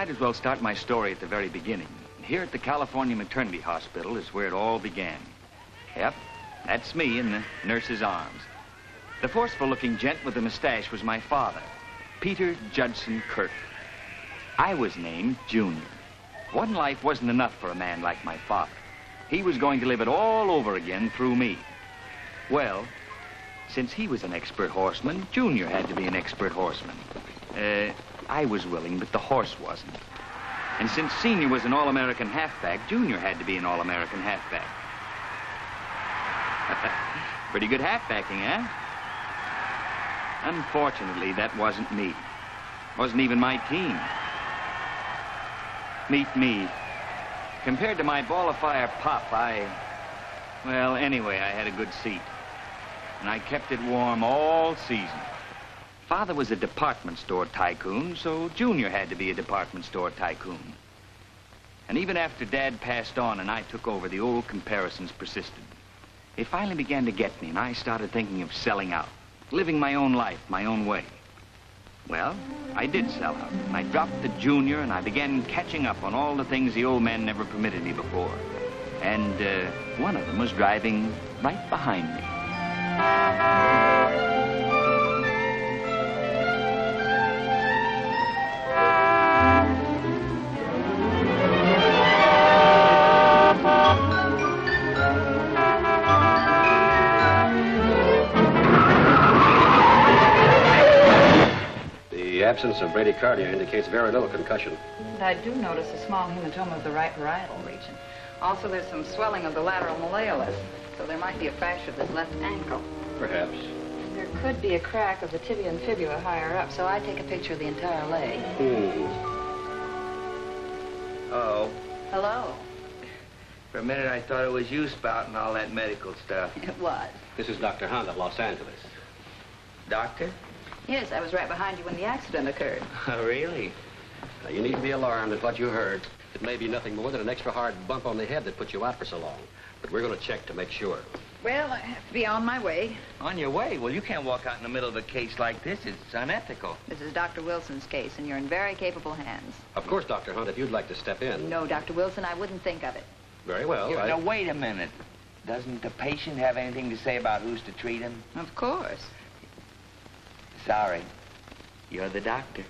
might as well start my story at the very beginning. Here at the California Maternity Hospital is where it all began. Yep, that's me in the nurse's arms. The forceful-looking gent with the mustache was my father, Peter Judson Kirk. I was named Junior. One life wasn't enough for a man like my father. He was going to live it all over again through me. Well, since he was an expert horseman, Junior had to be an expert horseman. I was willing, but the horse wasn't. And since Senior was an All-American halfback, Junior had to be an All-American halfback. Pretty good halfbacking, eh? Unfortunately, that wasn't me. Wasn't even my team. Meet me. Compared to my ball of fire pop, well, anyway, I had a good seat. And I kept it warm all season. Father was a department store tycoon, so Junior had to be a department store tycoon. And even after Dad passed on and I took over, the old comparisons persisted. It finally began to get me, and I started thinking of selling out, living my own life, my own way. Well, I did sell out. I dropped the Junior, and I began catching up on all the things the old man never permitted me before. And one of them was driving right behind me. The absence of bradycardia indicates very little concussion. And I do notice a small hematoma of the right parietal region. Also, there's some swelling of the lateral malleolus, so there might be a fracture of this left ankle. Perhaps. There could be a crack of the tibia and fibula higher up, so I'd take a picture of the entire leg. Oh. Hello. For a minute, I thought it was you spouting all that medical stuff. It was. This is Dr. Hunt of Los Angeles. Doctor? Yes, I was right behind you when the accident occurred. Oh, really? Now, you needn't be alarmed at what you heard. It may be nothing more than an extra hard bump on the head that put you out for so long. But we're going to check to make sure. Well, I have to be on my way. On your way? Well, you can't walk out in the middle of a case like this. It's unethical. This is Dr. Wilson's case, and you're in very capable hands. Of course, Dr. Hunt, if you'd like to step in. No, Dr. Wilson, I wouldn't think of it. Very well. Now, wait a minute. Doesn't the patient have anything to say about who's to treat him? Of course. Sorry. You're the doctor.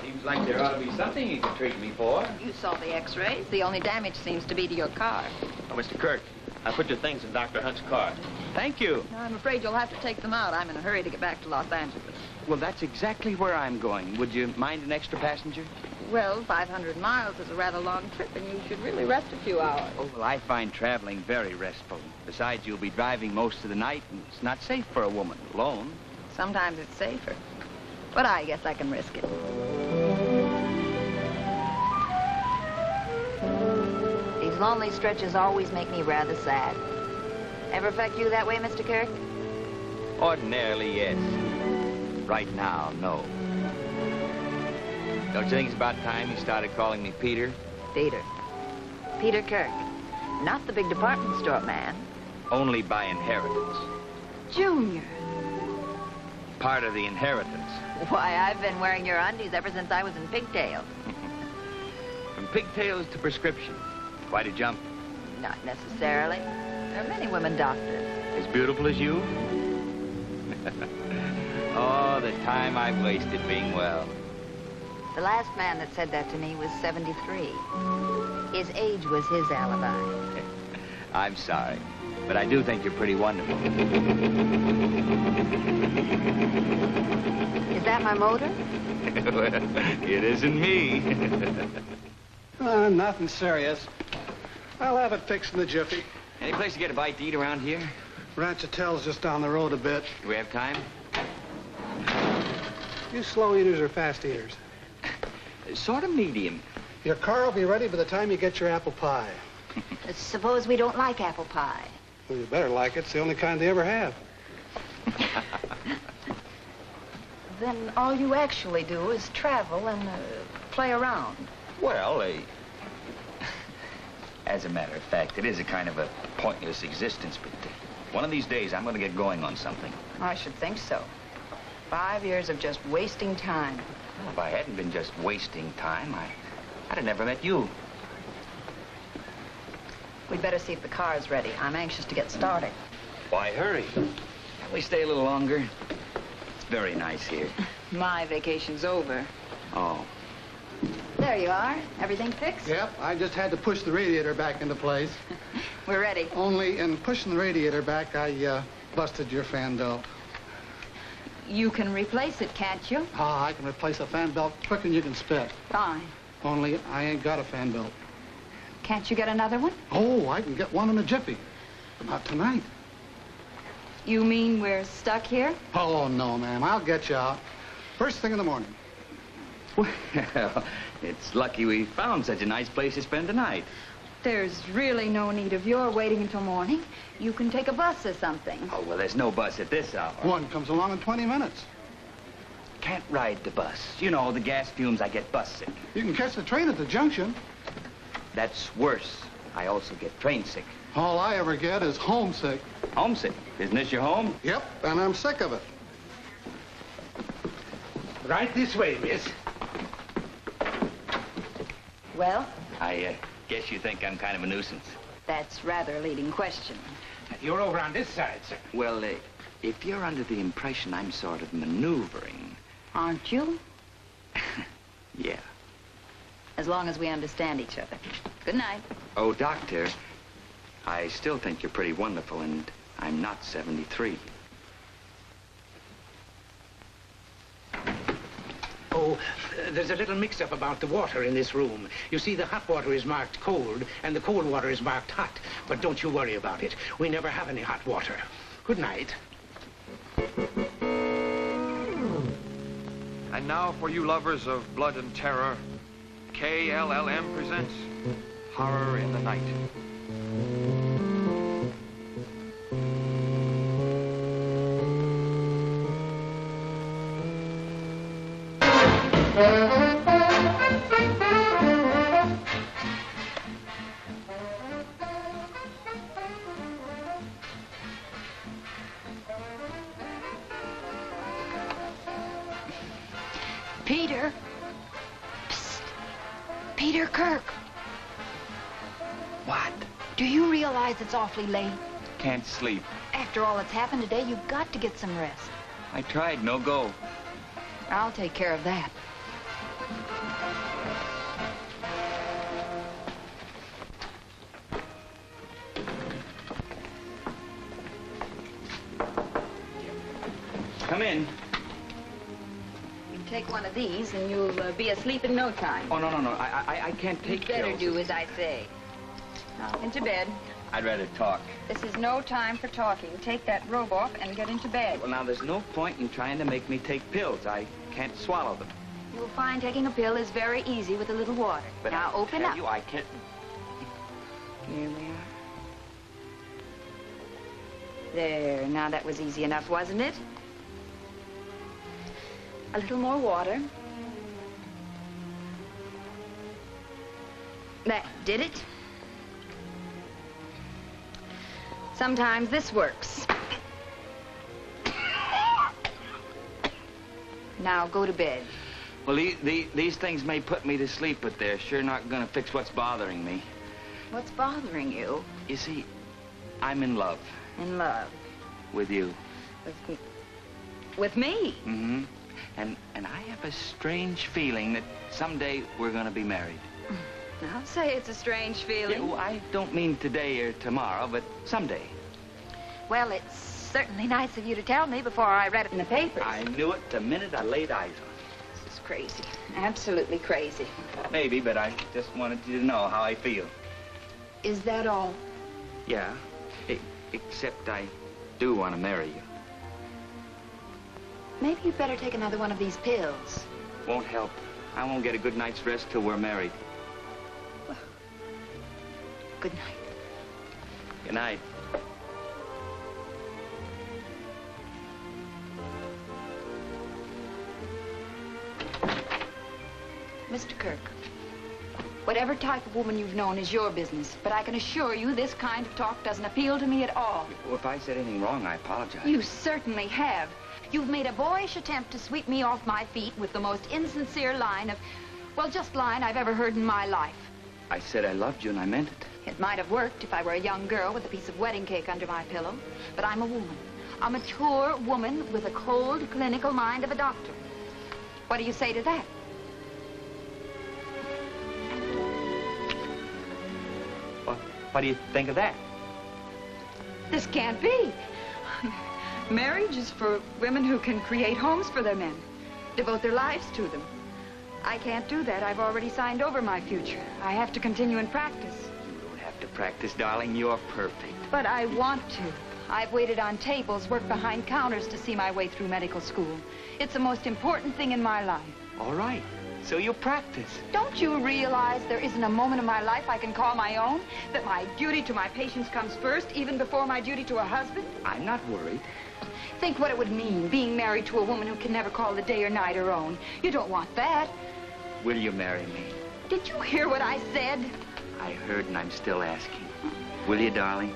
Seems like there ought to be something you can treat me for. You saw the x-rays. The only damage seems to be to your car. Oh, Mr. Kirk, I put your things in Dr. Hunt's car. Thank you. No, I'm afraid you'll have to take them out. I'm in a hurry to get back to Los Angeles. Well, that's exactly where I'm going. Would you mind an extra passenger? Well, 500 miles is a rather long trip, and you should really rest a few hours. Oh, well, I find traveling very restful. Besides, you'll be driving most of the night, and it's not safe for a woman alone. Sometimes it's safer. But I guess I can risk it. These lonely stretches always make me rather sad. Ever affect you that way, Mr. Kirk? Ordinarily, yes. Right now, no. Don't you think it's about time you started calling me Peter? Peter. Peter Kirk. Not the big department store man. Only by inheritance. Junior. Part of the inheritance. Why, I've been wearing your undies ever since I was in pigtails. From pigtails to prescription. Quite a jump. Not necessarily. There are many women doctors. As beautiful as you? Oh, the time I've wasted being well. The last man that said that to me was 73. His age was his alibi. I'm sorry, but I do think you're pretty wonderful. Is that my motor? It isn't me. Nothing serious. I'll have it fixed in a jiffy. Any place to get a bite to eat around here? Ranchatel's just down the road a bit. Do we have time? You slow eaters or fast eaters? Sort of medium. Your car will be ready by the time you get your apple pie. Suppose we don't like apple pie. Well, you better like it. It's the only kind they ever have. Then all you actually do is travel and play around. Well, as a matter of fact, it is a kind of a pointless existence, but one of these days I'm going to get going on something. I should think so. 5 years of just wasting time. Well, if I hadn't been just wasting time, I'd have never met you. We'd better see if the car's ready. I'm anxious to get started. Why hurry? Can't we stay a little longer? It's very nice here. My vacation's over. Oh. There you are. Everything fixed? Yep, I just had to push the radiator back into place. We're ready. Only in pushing the radiator back, I busted your fan belt. You can replace it, can't you? Ah, I can replace a fan belt quicker than you can spit. Fine. Only I ain't got a fan belt. Can't you get another one? Oh, I can get one in a jiffy. But not tonight. You mean we're stuck here? Oh, no, ma'am. I'll get you out. First thing in the morning. Well, it's lucky we found such a nice place to spend the night. There's really no need of your waiting until morning. You can take a bus or something. Oh, well, there's no bus at this hour. One comes along in 20 minutes. Can't ride the bus. You know, the gas fumes, I get bus sick. You can catch the train at the junction. That's worse. I also get train sick. All I ever get is homesick. Homesick. Isn't this your home? Yep, and I'm sick of it. Right this way, miss. Well, I guess you think I'm kind of a nuisance. that's rather a leading question. You're over on this side, sir. Well, if you're under the impression I'm sort of maneuvering... Aren't you? Yeah. As long as we understand each other. Good night. Oh, Doctor, I still think you're pretty wonderful, and I'm not 73. Oh, there's a little mix-up about the water in this room. You see, the hot water is marked cold, and the cold water is marked hot. But don't you worry about it. We never have any hot water. Good night. And now for you lovers of blood and terror, KLLM presents Horror in the Night. Peter. Psst. Peter Kirk. What? Do you realize it's awfully late? Can't sleep. After all that's happened today, you've got to get some rest. I tried, no go. I'll take care of that. Come in. You take one of these and you'll be asleep in no time. Oh, no, no, no. I can't take You better pills. do as I say. Now, into bed. I'd rather talk. This is no time for talking. Take that robe off and get into bed. Well, now, there's no point in trying to make me take pills. I can't swallow them. You'll find taking a pill is very easy with a little water. But now, I open tell up. you, I can't... Here we are. There. Now, that was easy enough, wasn't it? A little more water. That did it. Sometimes this works. Now go to bed. Well, these things may put me to sleep, but they're sure not going to fix what's bothering me. What's bothering you? You see, I'm in love In love. with you. With me? Mm-hmm. And I have a strange feeling that someday we're going to be married. I'll say it's a strange feeling. Yeah, well, I don't mean today or tomorrow, but someday. Well, it's certainly nice of you to tell me before I read it in the papers. I knew it the minute I laid eyes on This is crazy. Absolutely crazy. it. Maybe, but I just wanted you to know how I feel. Is that all? Yeah, except I do want to marry you. Maybe you'd better take another one of these pills. Won't help. I won't get a good night's rest till we're married. Good night. Good night. Mr. Kirk, Whatever type of woman you've known is your business. But I can assure you this kind of talk doesn't appeal to me at all. Well, if I said anything wrong, I apologize. You certainly have. You've made a boyish attempt to sweep me off my feet with the most insincere line of, well, just line I've ever heard in my life. I said I loved you, and I meant it. It might have worked if I were a young girl with a piece of wedding cake under my pillow. But I'm a woman. A mature woman with a cold, clinical mind of a doctor. What do you say to that? What do you think of that? This can't be. Marriage is for women who can create homes for their men, devote their lives to them. I can't do that. I've already signed over my future. I have to continue in practice. You don't have to practice, darling. You're perfect. But I want to. I've waited on tables, worked behind counters to see my way through medical school. It's the most important thing in my life. All right. So you practice. Don't you realize there isn't a moment in my life I can call my own? That my duty to my patients comes first, even before my duty to a husband? I'm not worried. Think what it would mean, being married to a woman who can never call the day or night her own. You don't want that. Will you marry me? Did you hear what I said? I heard, and I'm still asking. Will you, darling?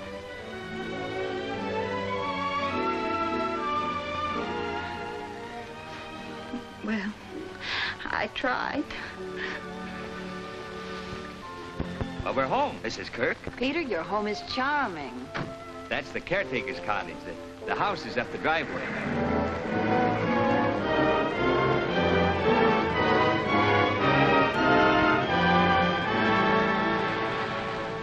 Well, I tried. Well, we're home, Mrs. Kirk. Peter, your home is charming. That's the caretaker's cottage. The house is up the driveway.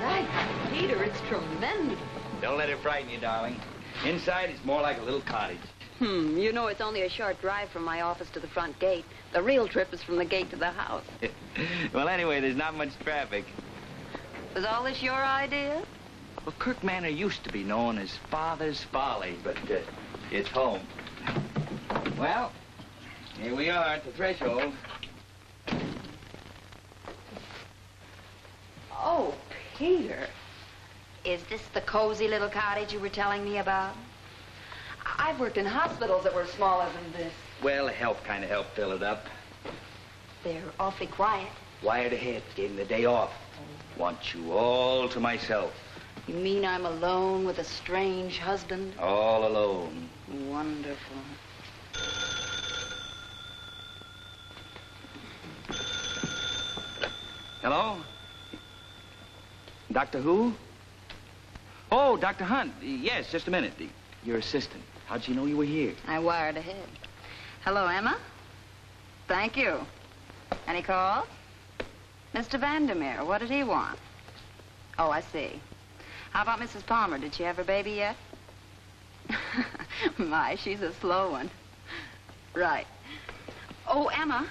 Right, Peter, it's tremendous. Don't let it frighten you, darling. Inside, it's more like a little cottage. You know it's only a short drive from my office to the front gate. The real trip is from the gate to the house. Well, anyway, there's not much traffic. Was all this your idea? Well, Kirk Manor used to be known as Father's Folly, but it's home. Well, here we are at the threshold. Oh, Peter. Is this the cozy little cottage you were telling me about? I've worked in hospitals that were smaller than this. Well, health kind of helped fill it up. They're awfully quiet. Wired ahead, gave him the day off. Want you all to myself. You mean I'm alone with a strange husband? All alone. Wonderful. Hello? Doctor who? Oh, Dr. Hunt. Yes, just a minute. Your assistant. How'd she know you were here? I wired ahead. Hello, Emma. Thank you. Any calls? Mr. Vandermeer, what did he want? Oh, I see. How about Mrs. Palmer? Did she have her baby yet? My, she's a slow one. Right. Oh, Emma,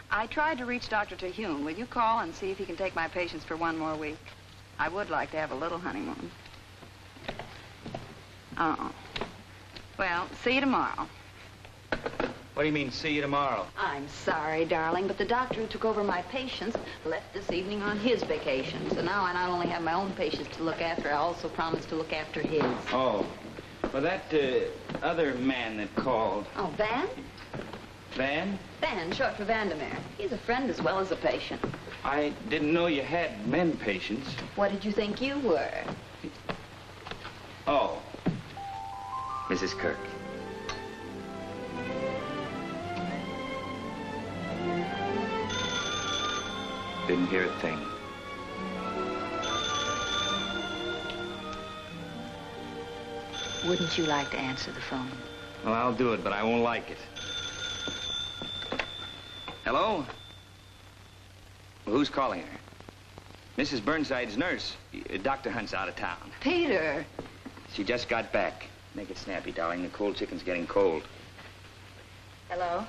I tried to reach Dr. Terhune. Will you call and see if he can take my patients for one more week? I would like to have a little honeymoon. Uh-oh. Well, see you tomorrow. What do you mean, see you tomorrow? I'm sorry, darling, but the doctor who took over my patients left this evening on his vacation. So now I not only have my own patients to look after, I also promised to look after his. Oh. Well, that other man that called. Oh, Van? Van? Van, short for Vandermeer. He's a friend as well as a patient. I didn't know you had men patients. What did you think you were? Oh. Mrs. Kirk. Didn't hear a thing. Wouldn't you like to answer the phone? Well, I'll do it, but I won't like it. Hello? Well, who's calling her? Mrs. Burnside's nurse. Dr. Hunt's out of town. Peter. She just got back. Make it snappy, darling. The cold chicken's getting cold. Hello?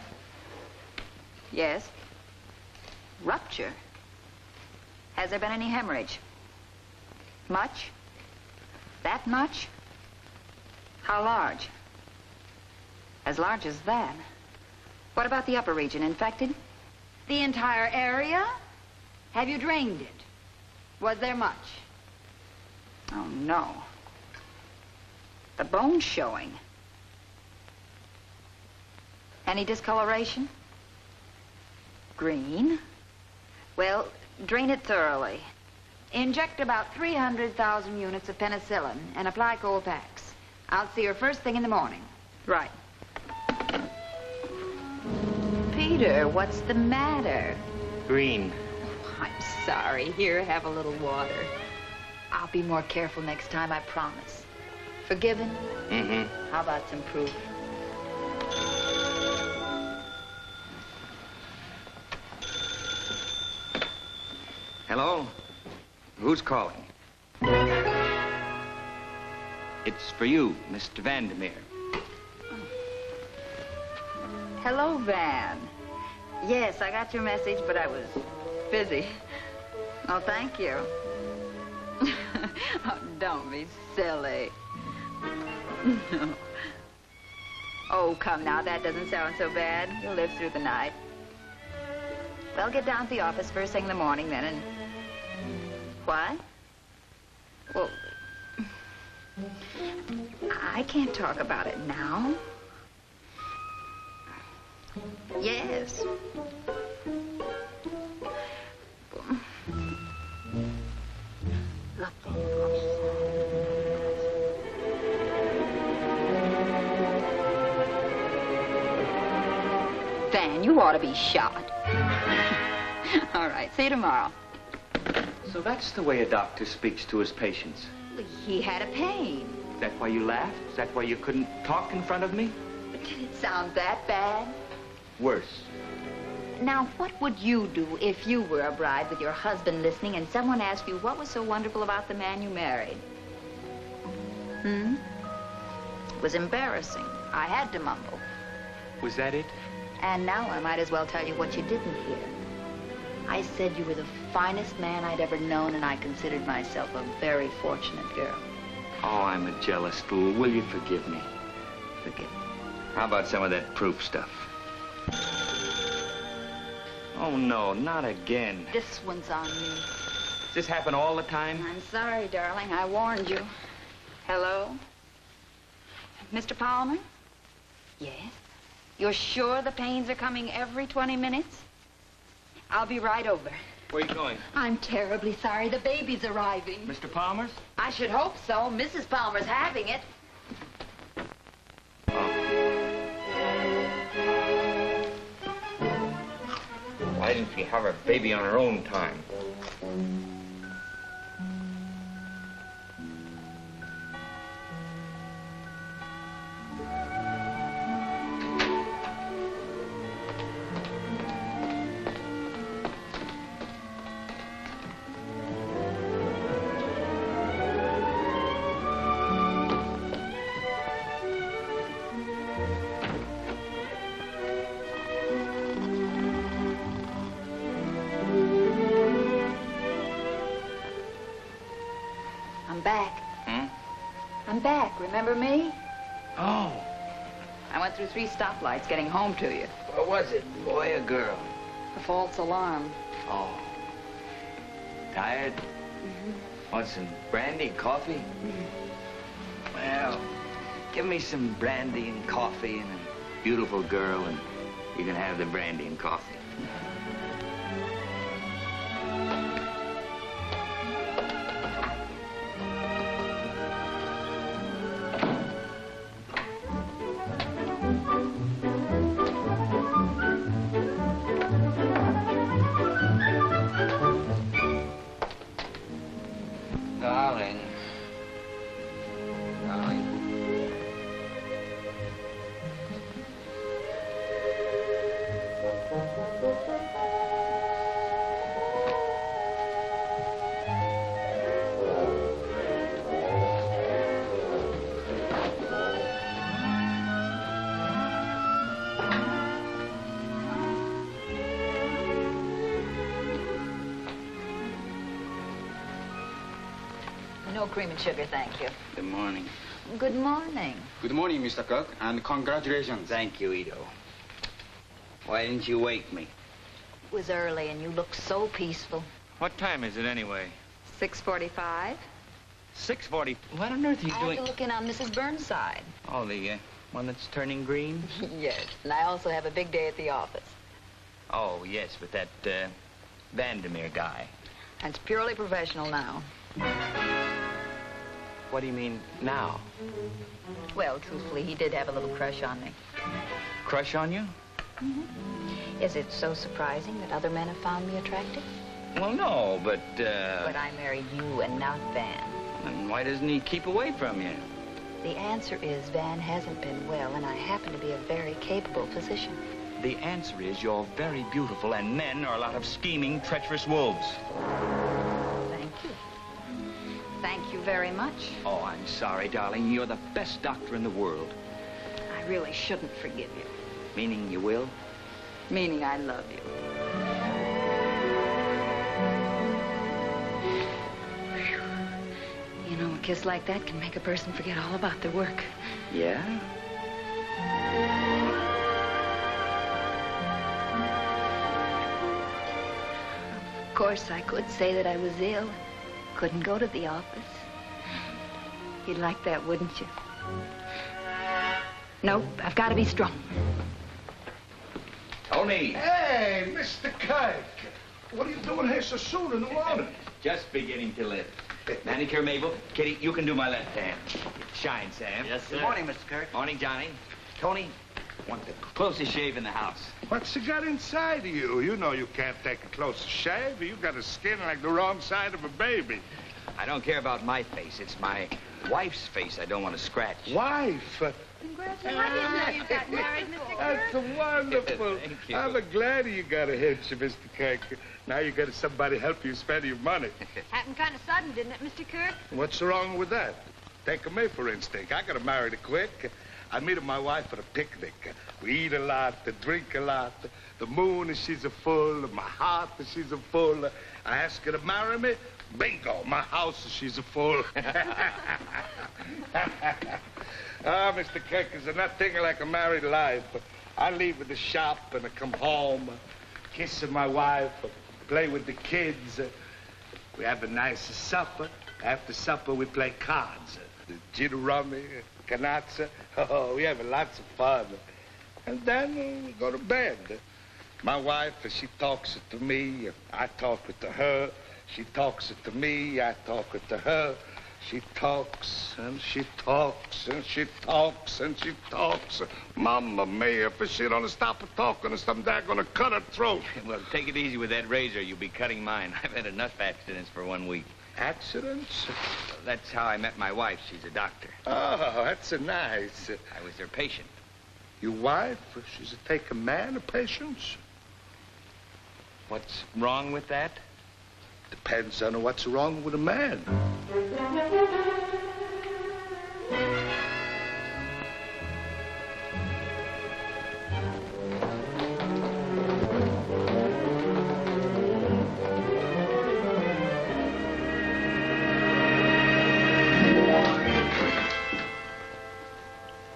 Yes? Rupture? Has there been any hemorrhage? Much? That much? How large? As large as that? What about the upper region? Infected? The entire area? Have you drained it? Was there much? Oh, no. The bone's showing. Any discoloration? Green? Well, Drain it thoroughly. Inject about 300,000 units of penicillin and apply cold packs. I'll see her first thing in the morning. Right. Peter, what's the matter? Green. Oh, I'm sorry. Here, have a little water. I'll be more careful next time, I promise. Forgiven? Mm-hmm. How about some proof? Hello? Who's calling? It's for you, Mr. Vandermeer. Hello, Van. Yes, I got your message, but I was busy. Oh, thank you. Oh, don't be silly. No. Oh, come now, that doesn't sound so bad. You'll live through the night. Well, get down to the office first thing in the morning, then, and... What? Well, I can't talk about it now. Yes. Dan, you ought to be shot. All right, see you tomorrow. So that's the way a doctor speaks to his patients. He had a pain. Is that why you laughed? Is that why you couldn't talk in front of me? Did it sound that bad? Worse. Now, what would you do if you were a bride with your husband listening and someone asked you what was so wonderful about the man you married? It was embarrassing. I had to mumble. Was that it? And now I might as well tell you what you didn't hear. I said you were the finest man I'd ever known, and I considered myself a very fortunate girl. Oh, I'm a jealous fool. Will you forgive me? Forgive me. How about some of that proof stuff? Oh, no, not again. This one's on me. Does this happen all the time? I'm sorry, darling. I warned you. Hello? Mr. Palmer? Yes? You're sure the pains are coming every 20 minutes? I'll be right over. Where are you going? I'm terribly sorry. The baby's arriving. Mr. Palmer's? I should hope so. Mrs. Palmer's having it. Why didn't she have her baby on her own time? I'm back. Remember me? Oh, I went through 3 stoplights getting home to you. what was it, boy or girl? A false alarm. Oh. Tired? Want some brandy, coffee? Well, give me some brandy and coffee and a beautiful girl, and you can have the brandy and coffee. Darling. No cream and sugar, thank you. Good morning. Good morning. Good morning, Mr. Kirk, and congratulations. Thank you, Ito. Why didn't you wake me? It was early and you looked so peaceful. What time is it anyway? 6:45. 6:40. What on earth are you I doing? had to look in on Mrs. Burnside. Oh, the one that's turning green? Yes, and I also have a big day at the office. Oh, yes, with that Vandermeer guy. That's purely professional now. What do you mean, now? Well, truthfully, he did have a little crush on me. Crush on you? Is it so surprising that other men have found me attractive? Well, no, but, But I married you and not Van. And why doesn't he keep away from you? The answer is Van hasn't been well, and I happen to be a very capable physician. The answer is you're very beautiful, and men are a lot of scheming, treacherous wolves. Thank you. Thank you very much. Oh, I'm sorry, darling. You're the best doctor in the world. I really shouldn't forgive you. Meaning you will? Meaning I love you. Whew. You know, a kiss like that can make a person forget all about their work. Yeah? Of course, I could say that I was ill. Couldn't go to the office. You'd like that, wouldn't you? Nope, I've got to be strong. Tony! Hey, Mr. Kirk. What are you doing here so soon in the morning? Just beginning to live. Manicure, Mabel. Kitty, you can do my left hand. Shine, Sam. Yes, sir. Good morning, Mr. Kirk. Morning, Johnny. Tony, want the closest shave in the house. What's the got inside of you? You know you can't take a closer shave. You got a skin like the wrong side of a baby. I don't care about my face. It's my wife's face I don't want to scratch. Wife? Congratulations. I didn't know you got married, Mr. Kirk. That's wonderful. Thank you. I'm glad you got a hitch, Mr. Kirk. Now you got somebody help you spend your money. Happened kind of sudden, didn't it, Mr. Kirk? What's wrong with that? Take me, for instance. I got married quick. I meet my wife at a picnic. We eat a lot, drink a lot. The moon, she's a full. My heart, she's a full. I ask her to marry me. Bingo, my house, she's a full. Ah, Mr. Kirk, is nothing like a married life. I leave at the shop and I come home, kiss my wife, play with the kids. We have a nice supper. After supper, we play cards. The gin rummy, canazza. Oh, we have lots of fun. And then we go to bed. My wife, she talks to me. I talk to her. She talks to me. I talk to her. She talks, and she talks, and she talks, and she talks. Mamma mia, if she don't stop talking, someday I'm gonna cut her throat. Well, take it easy with that razor. You'll be cutting mine. I've had enough accidents for 1 week. Accidents? That's how I met my wife. She's a doctor. Oh, that's nice. I was her patient. Your wife, she's a take a man of patience? What's wrong with that? Depends on what's wrong with a man.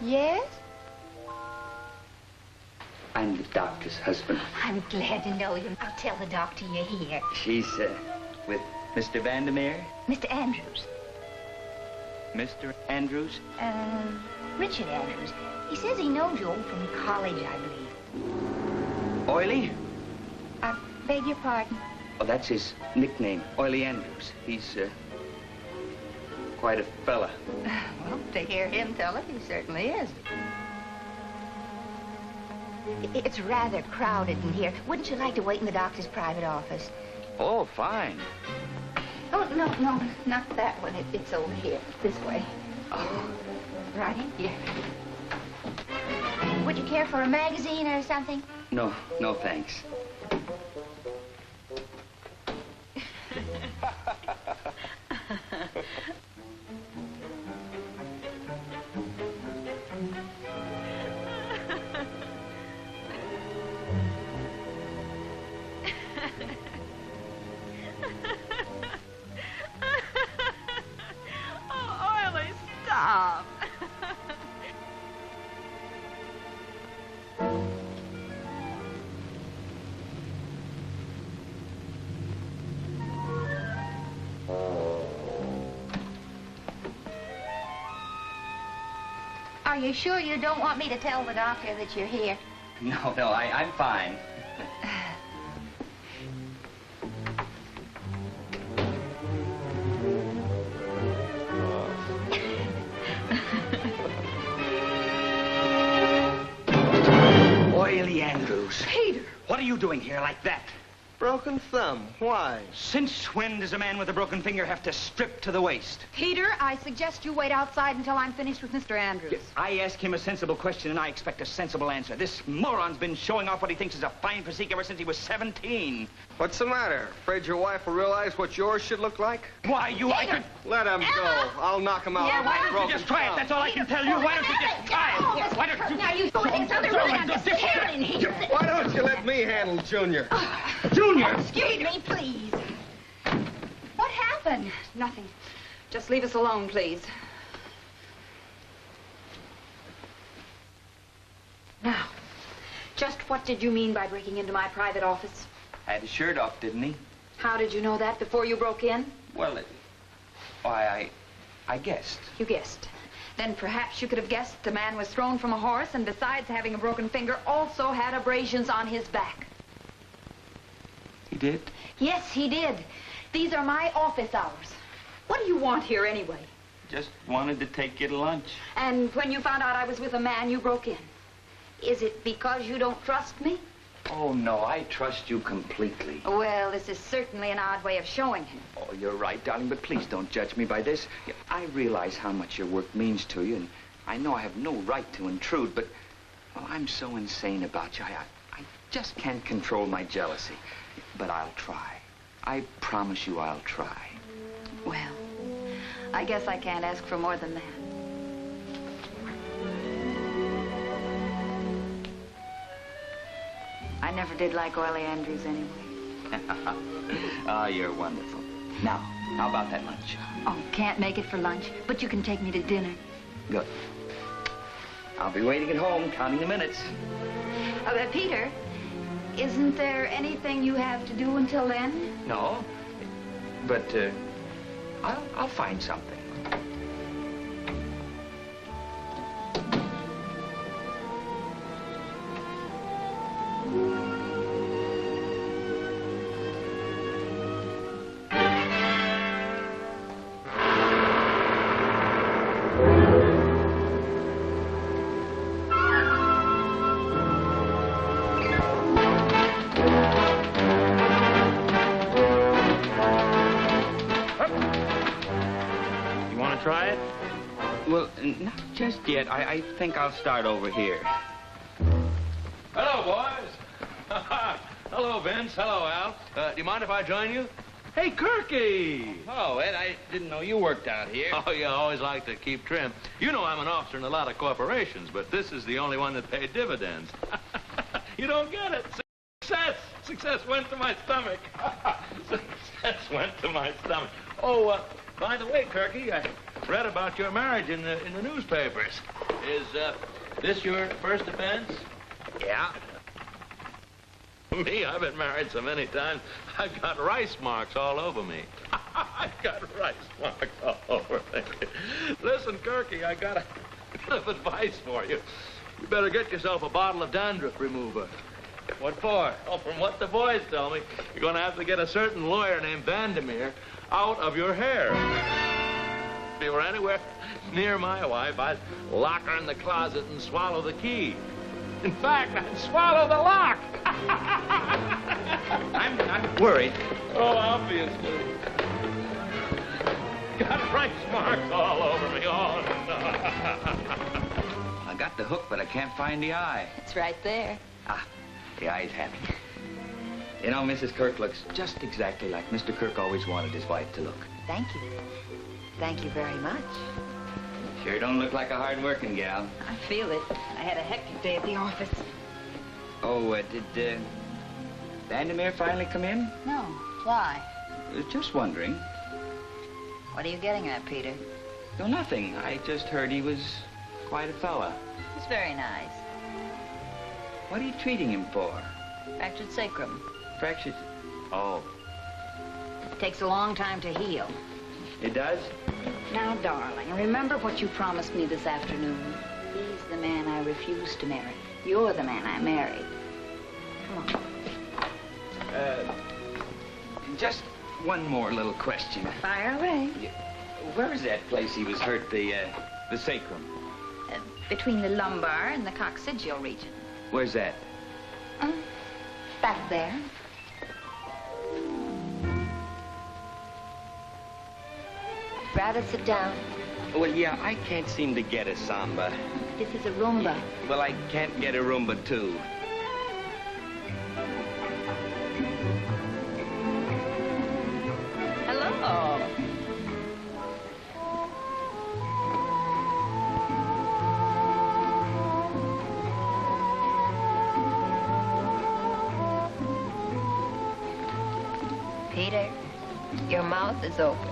Yes? I'm the doctor's husband. I'm glad to know you. I'll tell the doctor you're here. She's, with Mr. Vandermeer? Mr. Andrews. Mr. Andrews? Richard Andrews. He says he knows you from college, I believe. Oily? I beg your pardon? Oh, that's his nickname, Oily Andrews. He's, quite a fella. Well, to hear him tell it, he certainly is. It's rather crowded in here. Wouldn't you like to wait in the doctor's private office? Oh, fine. Oh, no, not that one. It's over here, this way. Oh. Right in here. Would you care for a magazine or something? No, thanks. Are you sure you don't want me to tell the doctor that you're here? No, I'm fine. Oily Andrews. Peter! What are you doing here like that? Broken thumb. Why? Since when does a man with a broken finger have to strip to the waist? Peter, I suggest you wait outside until I'm finished with Mr. Andrews. I ask him a sensible question, and I expect a sensible answer. This moron's been showing off what he thinks is a fine physique ever since he was 17. What's the matter? Afraid your wife will realize what yours should look like? Why, I could... Let him go. I'll knock him out. Yeah, why don't you just try it? That's all I can tell you. Why don't you just try it? Why don't you... Now, you think something really understanding here. Why don't you let me handle Junior? Junior! Excuse me, please. What happened? Nothing. Just leave us alone, please. Now, just what did you mean by breaking into my private office? Had his shirt off, didn't he? How did you know that before you broke in? Well, why, I guessed. You guessed. Then perhaps you could have guessed the man was thrown from a horse and besides having a broken finger, also had abrasions on his back. He did? Yes, he did. These are my office hours. What do you want here anyway? Just wanted to take you to lunch. And when you found out I was with a man, you broke in. Is it because you don't trust me? Oh, no, I trust you completely. Well, this is certainly an odd way of showing him. Oh, you're right, darling, but please don't judge me by this. I realize how much your work means to you, and I know I have no right to intrude, but well, I'm so insane about you. I just can't control my jealousy. But I'll try. I promise you I'll try. Well, I guess I can't ask for more than that. I never did like Oily Andrews anyway. Oh, you're wonderful. Now, how about that lunch? Oh, can't make it for lunch, but you can take me to dinner. Good. I'll be waiting at home, counting the minutes. Peter, isn't there anything you have to do until then? No, but I'll find something. Try it? Well, not just yet. I think I'll start over here. Hello, boys. Hello, Vince. Hello, Al. Do you mind if I join you? Hey, Kirky! Oh, Ed, I didn't know you worked out here. Oh, yeah, I always like to keep trim. You know I'm an officer in a lot of corporations, but this is the only one that paid dividends. You don't get it. Success! Success went to my stomach. Success went to my stomach. Oh, by the way, Kirky, I read about your marriage in the newspapers. Is this your first offense? Yeah. Me, I've been married so many times, I've got rice marks all over me. I've got rice marks all over me. Listen, Kirky, I got a bit of advice for you. You better get yourself a bottle of dandruff remover. What for? Oh, from what the boys tell me, you're going to have to get a certain lawyer named Vandermeer out of your hair. If you were anywhere near my wife, I'd lock her in the closet and swallow the key. In fact, I'd swallow the lock. I'm worried. Oh, obviously. Got rice marks all over me. Oh, no. I got the hook, but I can't find the eye. It's right there. Ah, the eye's happy. You know, Mrs. Kirk looks just exactly like Mr. Kirk always wanted his wife to look. Thank you. Thank you very much. Sure don't look like a hard-working gal. I feel it. I had a hectic day at the office. Oh, did Vandermeer finally come in? No. Why? Just wondering. What are you getting at, Peter? No, nothing. I just heard he was quite a fella. He's very nice. What are you treating him for? Fractured sacrum. Fractured? Oh. Takes a long time to heal. It does? Now, darling, remember what you promised me this afternoon. He's the man I refused to marry. You're the man I married. Come on. Just one more little question. Fire away. Where is that place he was hurt, the The sacrum. Between the lumbar and the coccygeal region. Where's that? Back there. Rather sit down. Well, yeah, I can't seem to get a samba. This is a rumba. Well, I can't get a rumba, too. Hello. Peter, your mouth is open.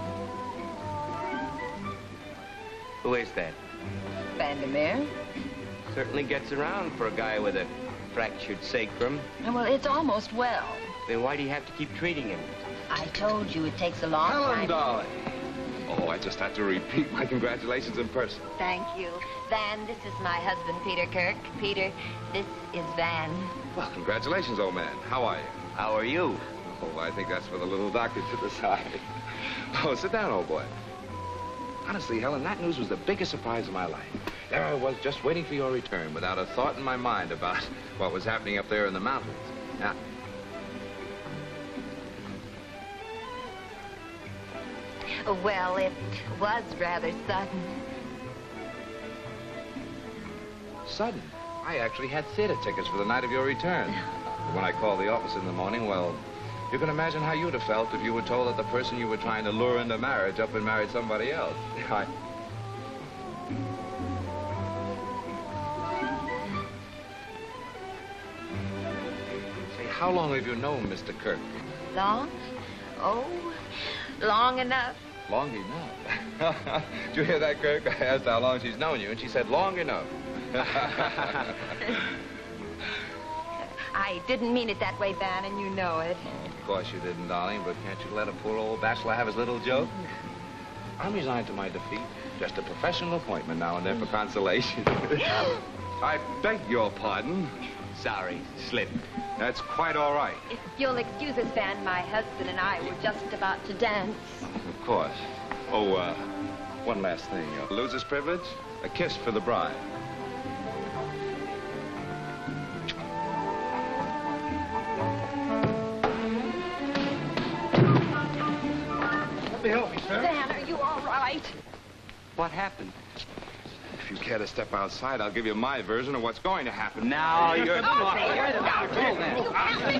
Who is that? Vandermeer? Certainly gets around for a guy with a fractured sacrum. Well, it's almost well. Then why do you have to keep treating him? I told you it takes a long time. Helen, darling. Oh, I just had to repeat my congratulations in person. Thank you. Van, this is my husband, Peter Kirk. Peter, this is Van. Well, congratulations, old man. How are you? How are you? Oh, I think that's for the little doctor to decide. Oh, sit down, old boy. Honestly, Helen, that news was the biggest surprise of my life. There I was, just waiting for your return, without a thought in my mind about what was happening up there in the mountains. Now, Well, it was rather sudden. sudden. I actually had theater tickets for the night of your return. But when I called the office in the morning, well, you can imagine how you'd have felt if you were told that the person you were trying to lure into marriage up and married somebody else. Say, how long have you known Mr. Kirk? Long? Oh, long enough. Long enough. Did you hear that, Kirk? I asked how long she's known you, and she said long enough. I didn't mean it that way, Van, and you know it. Of course you didn't, darling, but can't you let a poor old bachelor have his little joke? I'm resigned to my defeat. Just a professional appointment now and then for consolation. I beg your pardon. Sorry, slipped. That's quite all right. If you'll excuse us, Van, my husband and I were just about to dance. Of course. Oh, one last thing. Loser's privilege? A kiss for the bride. Let me help you, sir. Van, are you all right? What happened? If you care to step outside, I'll give you my version of what's going to happen. Now you're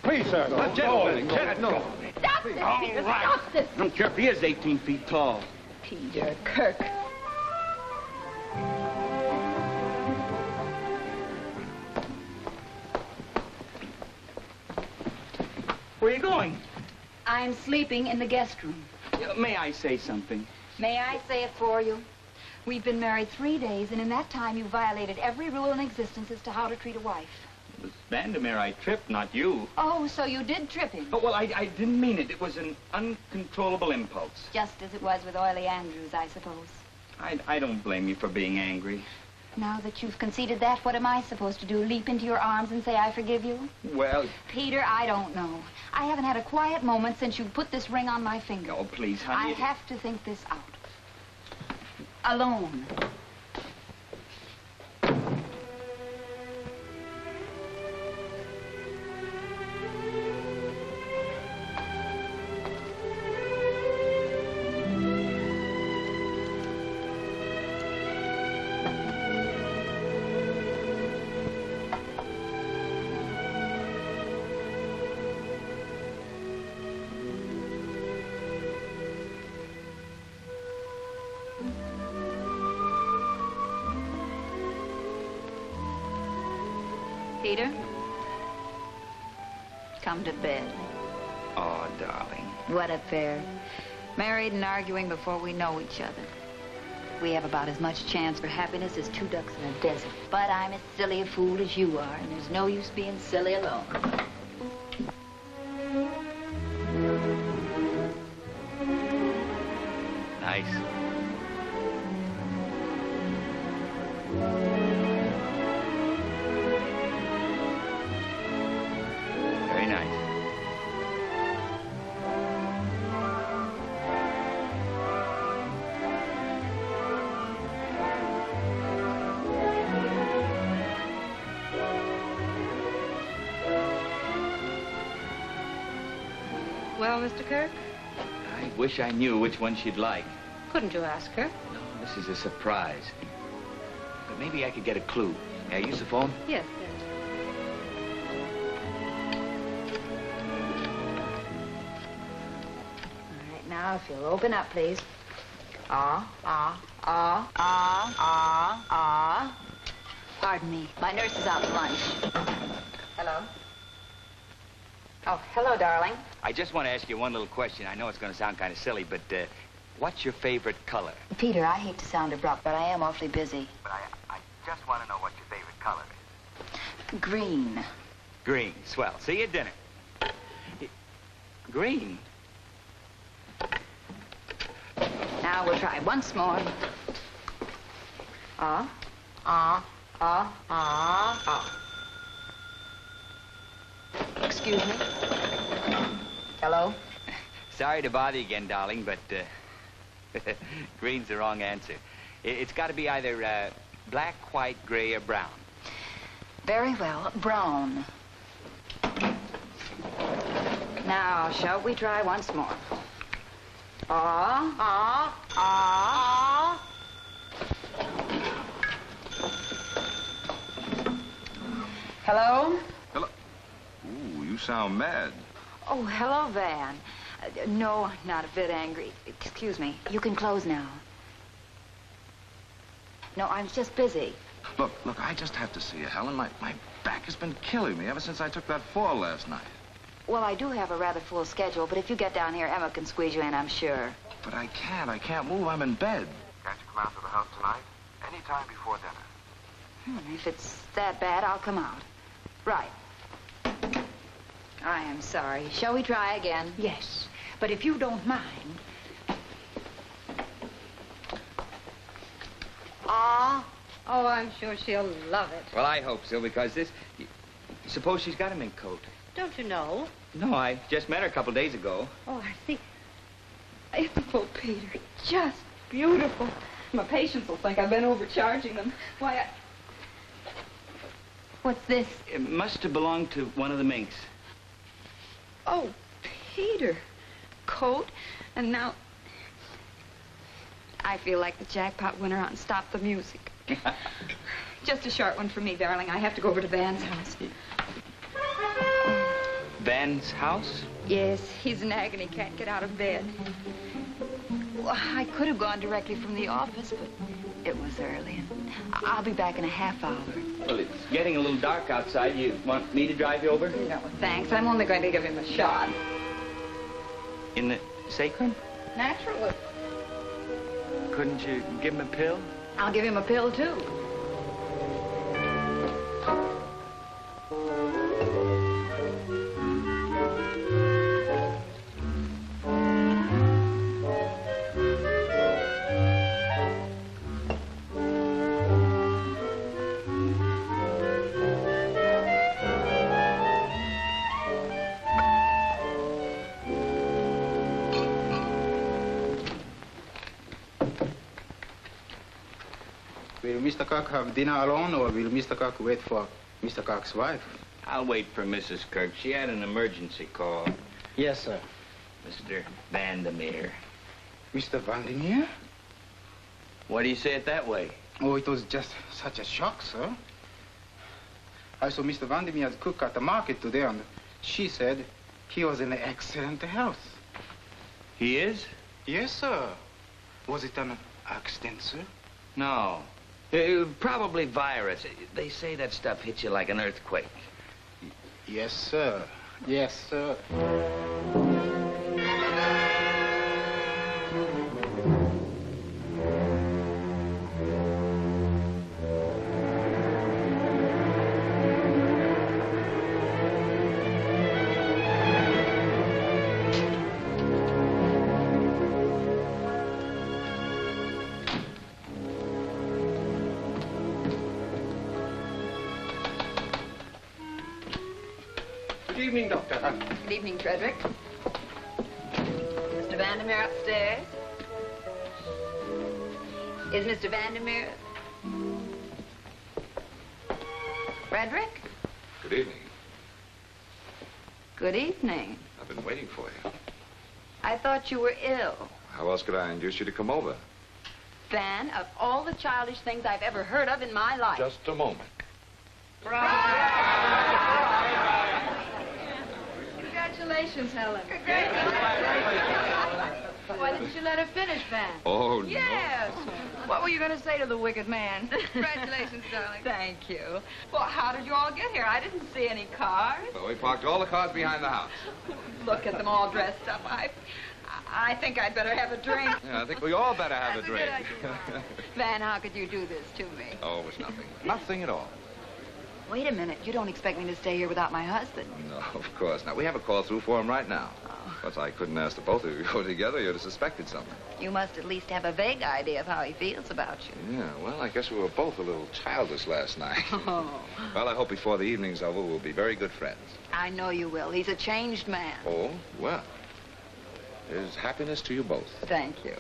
Please, sir. Gentlemen, no. Stop this, Peter, stop this. I don't care if he is 18 feet tall. Peter Kirk. Where are you going? I'm sleeping in the guest room. May I say something? May I say it for you? We've been married 3 days, and in that time you violated every rule in existence as to how to treat a wife. It was Vandermeer I tripped, not you. Oh, so you did trip him. Oh, well, I didn't mean it. It was an uncontrollable impulse. Just as it was with Oily Andrews, I suppose. I don't blame you for being angry. Now that you've conceded that, what am I supposed to do? Leap into your arms and say I forgive you? Well... Peter, I don't know. I haven't had a quiet moment since you put this ring on my finger. Oh, please, honey. I have to think this out. Alone. Peter, come to bed. Oh, darling. What affair? Married and arguing before we know each other. We have about as much chance for happiness as 2 ducks in a desert. But I'm as silly a fool as you are, and there's no use being silly alone. Nice. Very nice. Well, Mr. Kirk? I wish I knew which one she'd like. Couldn't you ask her? No, this is a surprise. But maybe I could get a clue. May I use the phone? Yes, All right, now, if you'll open up, please. Pardon me. My nurse is out to lunch. Hello? Oh, hello, darling. I just want to ask you one little question. I know it's going to sound kind of silly, but what's your favorite color? Peter, I hate to sound abrupt, but I am awfully busy. But I just want to know what your favorite color is. Green. Green. Swell. See you at dinner. Green? Now we'll try once more. Excuse me. Hello? Sorry to bother you again, darling, but green's the wrong answer. It's got to be either black, white, gray, or brown. Very well. Brown. Now, shall we try once more? Hello? Hello. Ooh, you sound mad. Oh, hello, Van. No, not a bit angry. Excuse me. You can close now. No, I'm just busy. Look, I just have to see you, Helen. My back has been killing me ever since I took that fall last night. Well, I do have a rather full schedule, but if you get down here, Emma can squeeze you in, I'm sure. But I can't move. I'm in bed. Can't you come out to the house tonight? Any time before dinner. If it's that bad, I'll come out. Right. I am sorry. Shall we try again? Yes, but if you don't mind... Oh, I'm sure she'll love it. Well, I hope so, because this... Suppose she's got a mink coat. Don't you know? No, I just met her a couple days ago. Oh, I see. Beautiful, Peter. Just beautiful. My patients will think I've been overcharging them. Why, What's this? It must have belonged to one of the minks. Oh, Peter. Coat, and now... I feel like the jackpot winner on Stop the Music. Just a short one for me, darling. I have to go over to Van's house. Van's house? Yes, he's in agony, can't get out of bed. Well, I could have gone directly from the office, but it was early. And I'll be back in a half hour. Well, it's getting a little dark outside. You want me to drive you over? No, thanks. I'm only going to give him a shot. In the sacrum? Naturally. Couldn't you give him a pill? I'll give him a pill, too. Will Mr. Kirk have dinner alone, or will Mr. Kirk wait for Mr. Kirk's wife? I'll wait for Mrs. Kirk. She had an emergency call. Yes, sir. Mr. Vandermeer. Mr. Vandermeer? Why do you say it that way? Oh, it was just such a shock, sir. I saw Mr. Vandermeer's cook at the market today, and she said he was in excellent health. He is? Yes, sir. Was it an accident, sir? No. Probably virus. They say that stuff hits you like an earthquake. Yes, sir. Yes, sir. Good evening, Doctor. Good evening, Frederick. Mr. Vandermeer upstairs? Is Mr. Vandermeer... Frederick? Good evening. Good evening. I've been waiting for you. I thought you were ill. How else could I induce you to come over? Van, of all the childish things I've ever heard of in my life. Just a moment. Congratulations, Helen. Why didn't you let her finish, Van? Oh, Yes. What were you going to say to the wicked man? Congratulations, darling. Thank you. Well, how did you all get here? I didn't see any cars. no. Well, we parked all the cars behind the house. Look at them all dressed up. I think I'd better have a drink. Yeah, I think we all better have a That's a drink. good idea. Van, how could you do this to me? Oh, it was nothing. Nothing at all. Wait a minute. You don't expect me to stay here without my husband. No, of course not. We have a call through for him right now. But I couldn't ask the both of you to go together. You'd have suspected something. You must at least have a vague idea of how he feels about you. Yeah, well, I guess we were both a little childish last night. Oh. Well, I hope before the evening's over, we'll be very good friends. I know you will. He's a changed man. Oh, well. Here's happiness to you both. Thank you.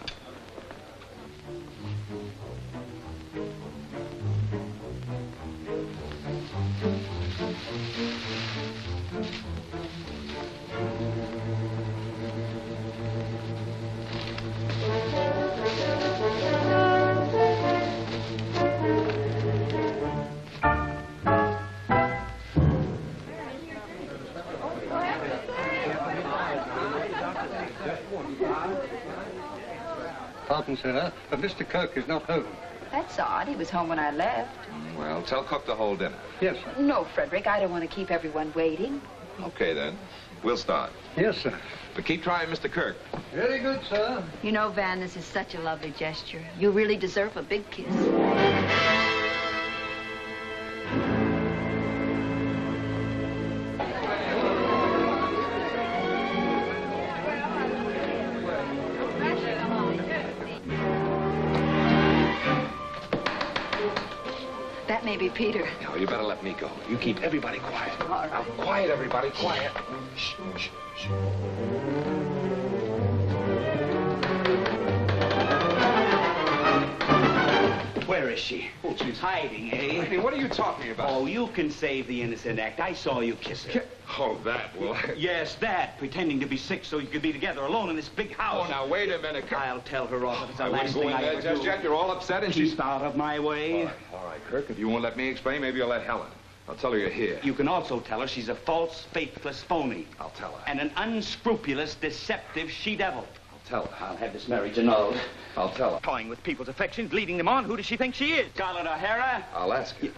Pardon, sir, but Mr. Kirk is not home. That's odd. He was home when I left. Well, tell Cook to hold dinner. Yes, sir. No, Frederick, I don't want to keep everyone waiting. Okay, then. We'll start. Yes, sir. But keep trying, Mr. Kirk. Very good, sir. You know, Van, this is such a lovely gesture. You really deserve a big kiss. That may be Peter. No, you better let me go. You keep everybody quiet. All right. Now, quiet, everybody, quiet. Shh, shh, shh. Where is she? Oh, she's hiding, eh? Hey, what are you talking about? Oh, you can save the innocent act. I saw you kiss her. Oh, that, well... Yes, that. Pretending to be sick so you could be together alone in this big house. Oh, now, wait a minute. I'll tell her off. It's the I last wouldn't go thing in I there ever just do. yet. You're all upset and she's... Keep out of my way. All right, Kirk, if you won't let me explain, maybe you'll let Helen. I'll tell her you're here. You can also tell her she's a false, faithless phony. I'll tell her. And an unscrupulous, deceptive she-devil. I'll tell her. I'll have this marriage annulled. I'll tell her. Toying with people's affections, leading them on. Who does she think she is? Scarlett O'Hara? I'll ask you.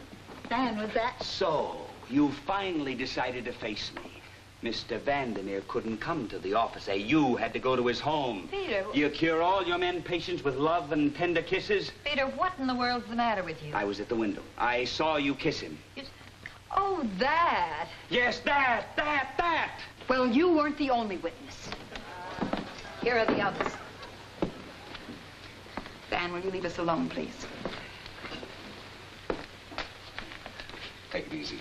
Van, was that... So, you finally decided to face me. Mr. Vandermeer couldn't come to the office, eh? You had to go to his home. Peter... You cure all your men patients with love and tender kisses? Peter, what in the world's the matter with you? I was at the window. I saw you kiss him. Oh, that. Yes, that. Well, you weren't the only witness. Here are the others. Van, will you leave us alone, please? Take it easy.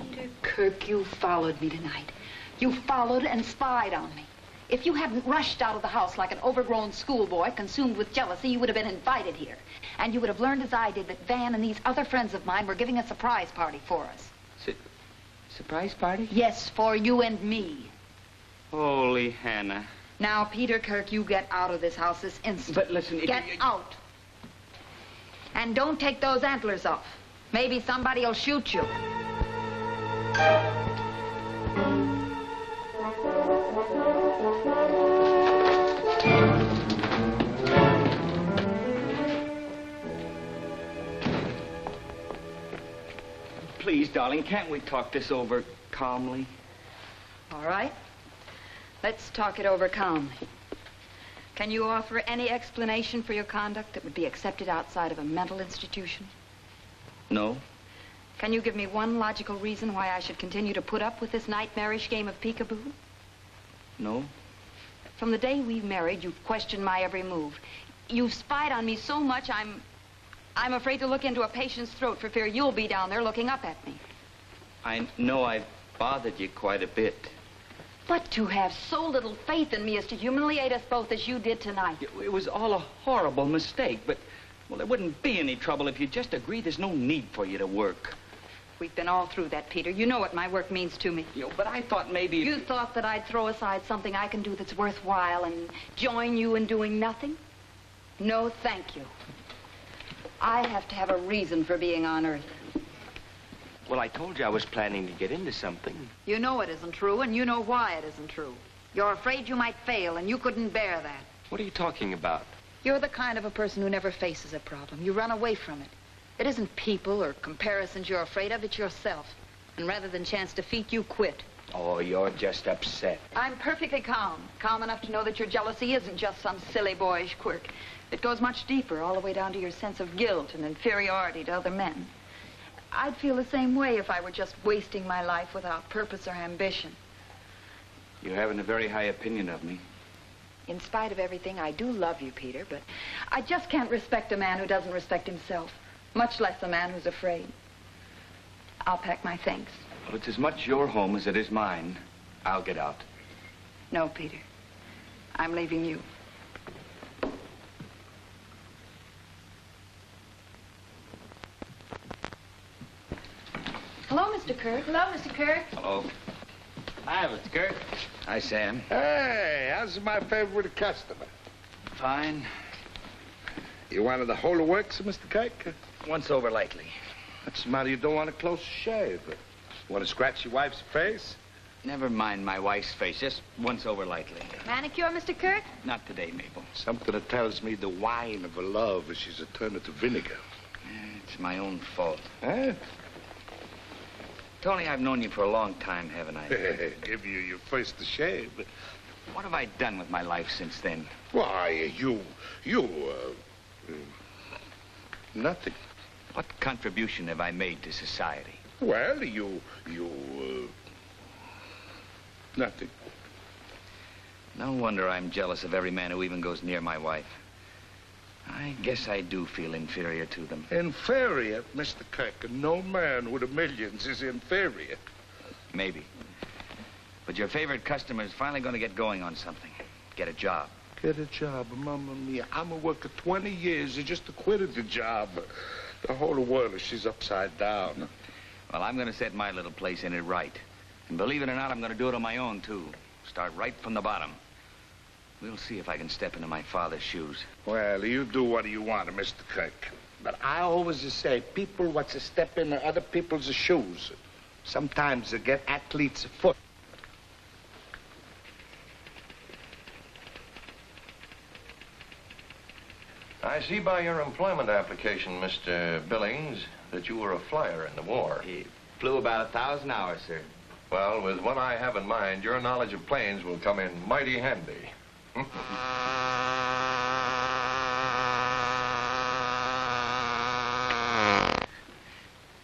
Peter Kirk, you followed me tonight. You followed and spied on me. If you hadn't rushed out of the house like an overgrown schoolboy consumed with jealousy, you would have been invited here. And you would have learned as I did that Van and these other friends of mine were giving a surprise party for us. Surprise party? Yes, for you and me. Holy Hannah. Now, Peter Kirk, you get out of this house this instant. But listen... Get out. And don't take those antlers off. Maybe somebody will shoot you. Please, darling, can't we talk this over calmly? All right. Let's talk it over calmly. Can you offer any explanation for your conduct that would be accepted outside of a mental institution? No. Can you give me one logical reason why I should continue to put up with this nightmarish game of peekaboo? No. From the day we married, you've questioned my every move. You've spied on me so much, I'm afraid to look into a patient's throat for fear you'll be down there looking up at me. I know I've bothered you quite a bit. But to have so little faith in me as to humiliate us both as you did tonight. It was all a horrible mistake, but, well, there wouldn't be any trouble if you just agreed there's no need for you to work. We've been all through that, Peter. You know what my work means to me. But I thought maybe... You thought that I'd throw aside something I can do that's worthwhile and join you in doing nothing? No, thank you. I have to have a reason for being on Earth. Well, I told you I was planning to get into something. You know it isn't true, and you know why it isn't true. You're afraid you might fail, and you couldn't bear that. What are you talking about? You're the kind of a person who never faces a problem. You run away from it. It isn't people or comparisons you're afraid of, it's yourself. And rather than chance defeat, you quit. Oh, you're just upset. I'm perfectly calm. Calm enough to know that your jealousy isn't just some silly boyish quirk. It goes much deeper, all the way down to your sense of guilt and inferiority to other men. I'd feel the same way if I were just wasting my life without purpose or ambition. You haven't a very high opinion of me. In spite of everything, I do love you, Peter, but I just can't respect a man who doesn't respect himself, much less a man who's afraid. I'll pack my things. Well, it's as much your home as it is mine. I'll get out. No, Peter. I'm leaving you. Hello, Mr. Kirk. Hello, Mr. Kirk. Hello. Hi, Mr. Kirk. Hi, Sam. Hey, how's my favorite customer? Fine. You wanted the whole works, Mr. Kirk? Once over lightly. What's the matter? You don't want a close shave? Want to scratch your wife's face? Never mind my wife's face. Just once over lightly. Manicure, Mr. Kirk? Not today, Mabel. Something that tells me the wine of her love is she's a turn it to vinegar. It's my own fault. Huh? Tony, I've known you for a long time, haven't I? Give you your first to shave. What have I done with my life since then? Why, nothing. What contribution have I made to society? Well, nothing. No wonder I'm jealous of every man who even goes near my wife. I guess I do feel inferior to them. Inferior, Mr. Kirk? No man with a millions is inferior. Maybe. But your favorite customer is finally going to get going on something. Get a job. Get a job, Mamma Mia. I'm a worker 20 years just to quit the job. The whole world is she's upside down. Well, I'm going to set my little place in it right. And believe it or not, I'm going to do it on my own, too. Start right from the bottom. We'll see if I can step into my father's shoes. Well, you do what you want, Mr. Kirk. But I always say, people what's a step into other people's shoes. Sometimes they get athlete's foot. I see by your employment application, Mr. Billings, that you were a flyer in the war. He flew about 1,000 hours, sir. Well, with what I have in mind, your knowledge of planes will come in mighty handy.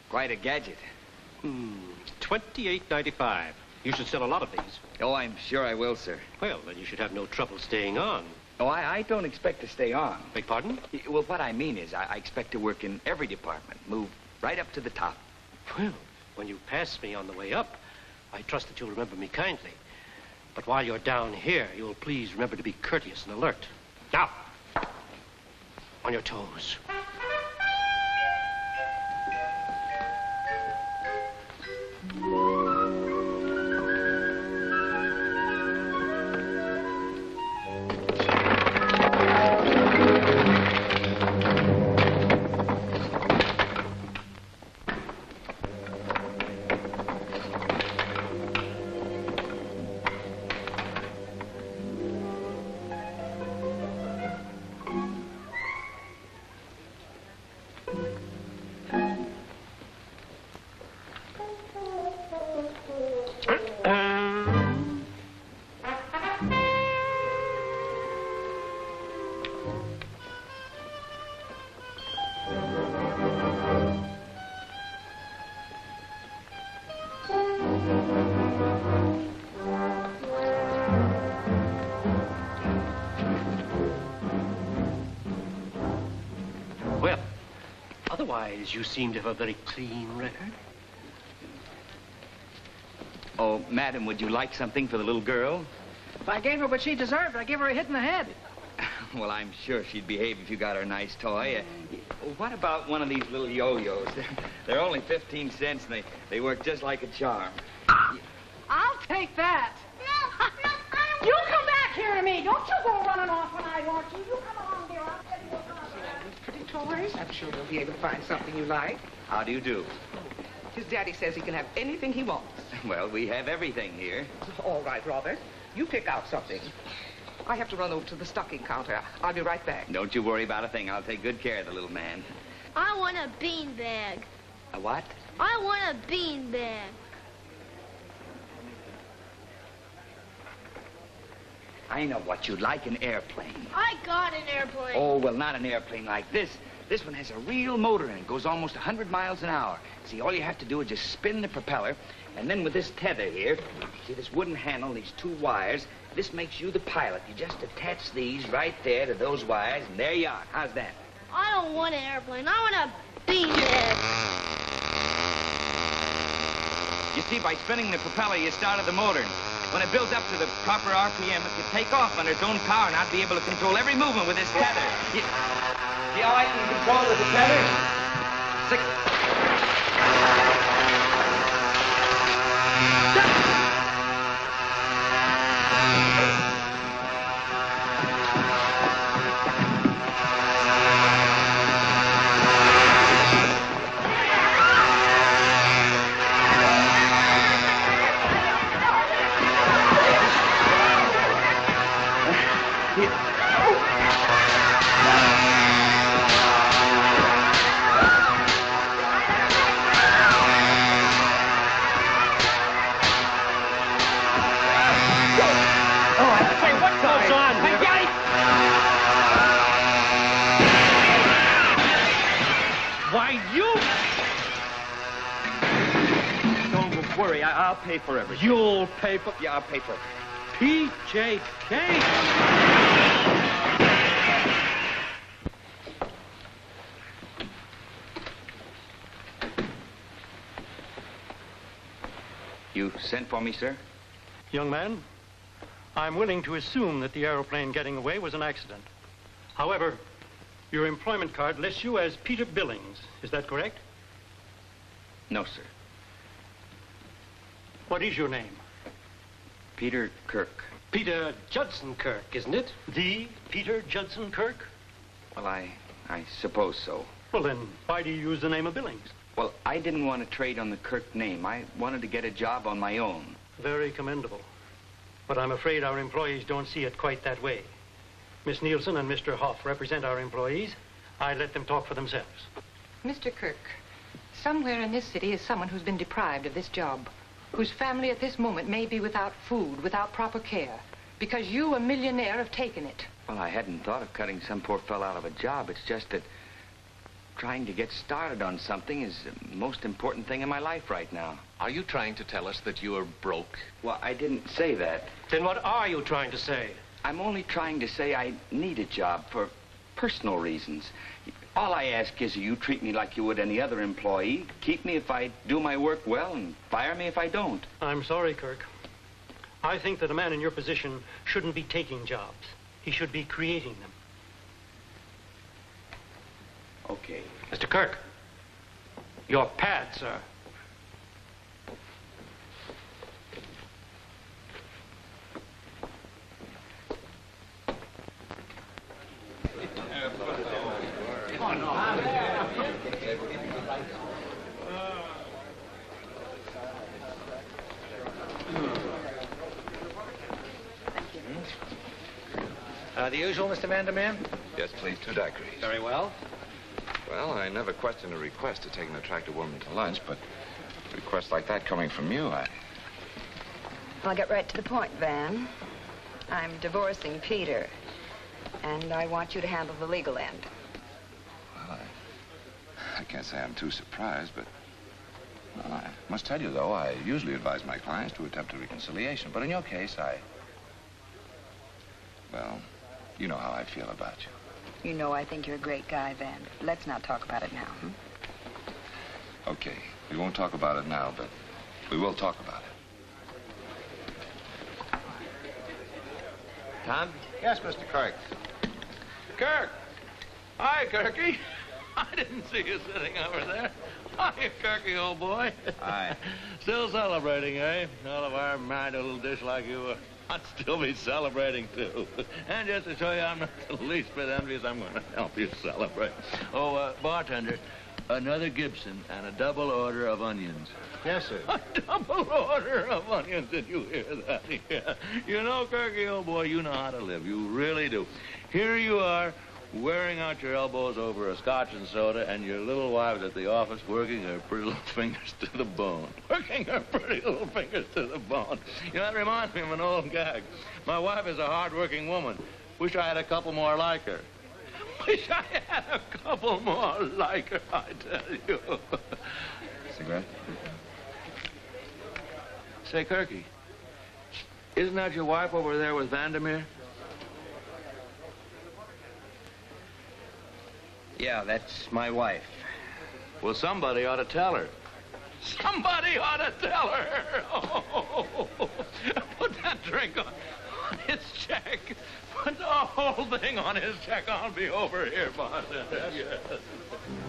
Quite a gadget. $28.95. You should sell a lot of these. Oh, I'm sure I will, sir. Well, then you should have no trouble staying on. Oh, I don't expect to stay on. Beg pardon? Well, what I mean is I expect to work in every department, move right up to the top. Well, when you pass me on the way up, I trust that you'll remember me kindly. But while you're down here, you'll please remember to be courteous and alert. Now, on your toes. Otherwise, you seem to have a very clean record. Oh, madam, would you like something for the little girl? If I gave her what she deserved, I'd give her a hit in the head. Well, I'm sure she'd behave if you got her a nice toy. What about one of these little yo-yos? They're only 15 cents, and they work just like a charm. I'll take that. No, I don't. You come back here to me. Don't you go running off when I want you. You come along, dear. I'll tell you what's on Pretty toys. I'm sure we'll be able to find something you like. How do you do? His daddy says he can have anything he wants. Well, we have everything here. All right, Robert. You pick out something. I have to run over to the stocking counter. I'll be right back. Don't you worry about a thing. I'll take good care of the little man. I want a beanbag. A what? I want a beanbag. I know what you'd like, an airplane. I got an airplane. Oh, well, not an airplane like this. This one has a real motor in it. Goes almost 100 miles an hour. See, all you have to do is just spin the propeller, and then with this tether here, see this wooden handle, these two wires, this makes you the pilot. You just attach these right there to those wires, and there you are. How's that? I don't want an airplane. I want a beanbag. You see, by spinning the propeller, you started the motor. When it builds up to the proper RPM, it can take off under its own power, and I'd be able to control every movement with this tether. See how I can control it with the tether? 6. I'll pay for everything. You'll pay for... Yeah, I'll pay for it. PJK. You sent for me, sir? Young man, I'm willing to assume that the aeroplane getting away was an accident. However, your employment card lists you as Peter Billings. Is that correct? No, sir. What is your name? Peter Kirk. Peter Judson Kirk, isn't it? The Peter Judson Kirk? Well, I suppose so. Well, then, why do you use the name of Billings? Well, I didn't want to trade on the Kirk name. I wanted to get a job on my own. Very commendable. But I'm afraid our employees don't see it quite that way. Miss Nielsen and Mr. Hoff represent our employees. I let them talk for themselves. Mr. Kirk, somewhere in this city is someone who's been deprived of this job, whose family at this moment may be without food, without proper care, because you, a millionaire, have taken it. Well, I hadn't thought of cutting some poor fellow out of a job. It's just that trying to get started on something is the most important thing in my life right now. Are you trying to tell us that you are broke? Well, I didn't say that. Then what are you trying to say? I'm only trying to say I need a job for personal reasons. All I ask is you treat me like you would any other employee. Keep me if I do my work well and fire me if I don't. I'm sorry, Kirk. I think that a man in your position shouldn't be taking jobs. He should be creating them. Okay. Mr. Kirk, your pad, sir. The usual, Mr. Vandermeer? Yes, please, 2 daiquiris. Very well. Well, I never questioned a request to take an attractive woman to lunch, but a request like that coming from you, I'll get right to the point, Van. I'm divorcing Peter, and I want you to handle the legal end. Well, I can't say I'm too surprised, but well, I must tell you, though, I usually advise my clients to attempt a reconciliation, but in your case, well, you know how I feel about you. You know I think you're a great guy, Van. Let's not talk about it now, Okay, we won't talk about it now, but we will talk about it. Tom? Yes, Mr. Kirk. Kirk. Hi, Kirky. I didn't see you sitting over there. Hiya, Kirky, old boy. Hi. Still celebrating, eh? All of our married a little dish like you. I'd still be celebrating, too. And just to show you I'm not the least bit envious, I'm going to help you celebrate. Oh, bartender, another Gibson and a double order of onions. Yes, sir. A double order of onions. Did you hear that? Yeah. You know, Kirky, old boy, you know how to live. You really do. Here you are, wearing out your elbows over a scotch and soda, and your little wife's at the office working her pretty little fingers to the bone. Working her pretty little fingers to the bone. You know, that reminds me of an old gag. My wife is a hard-working woman. Wish I had a couple more like her. Wish I had a couple more like her, I tell you. Cigarette? Say, Kirky, isn't that your wife over there with Vandermeer? Yeah, that's my wife. Well, somebody ought to tell her. Somebody ought to tell her. Oh, put that drink on his check. Put the whole thing on his check. I'll be over here, bartender. Yes.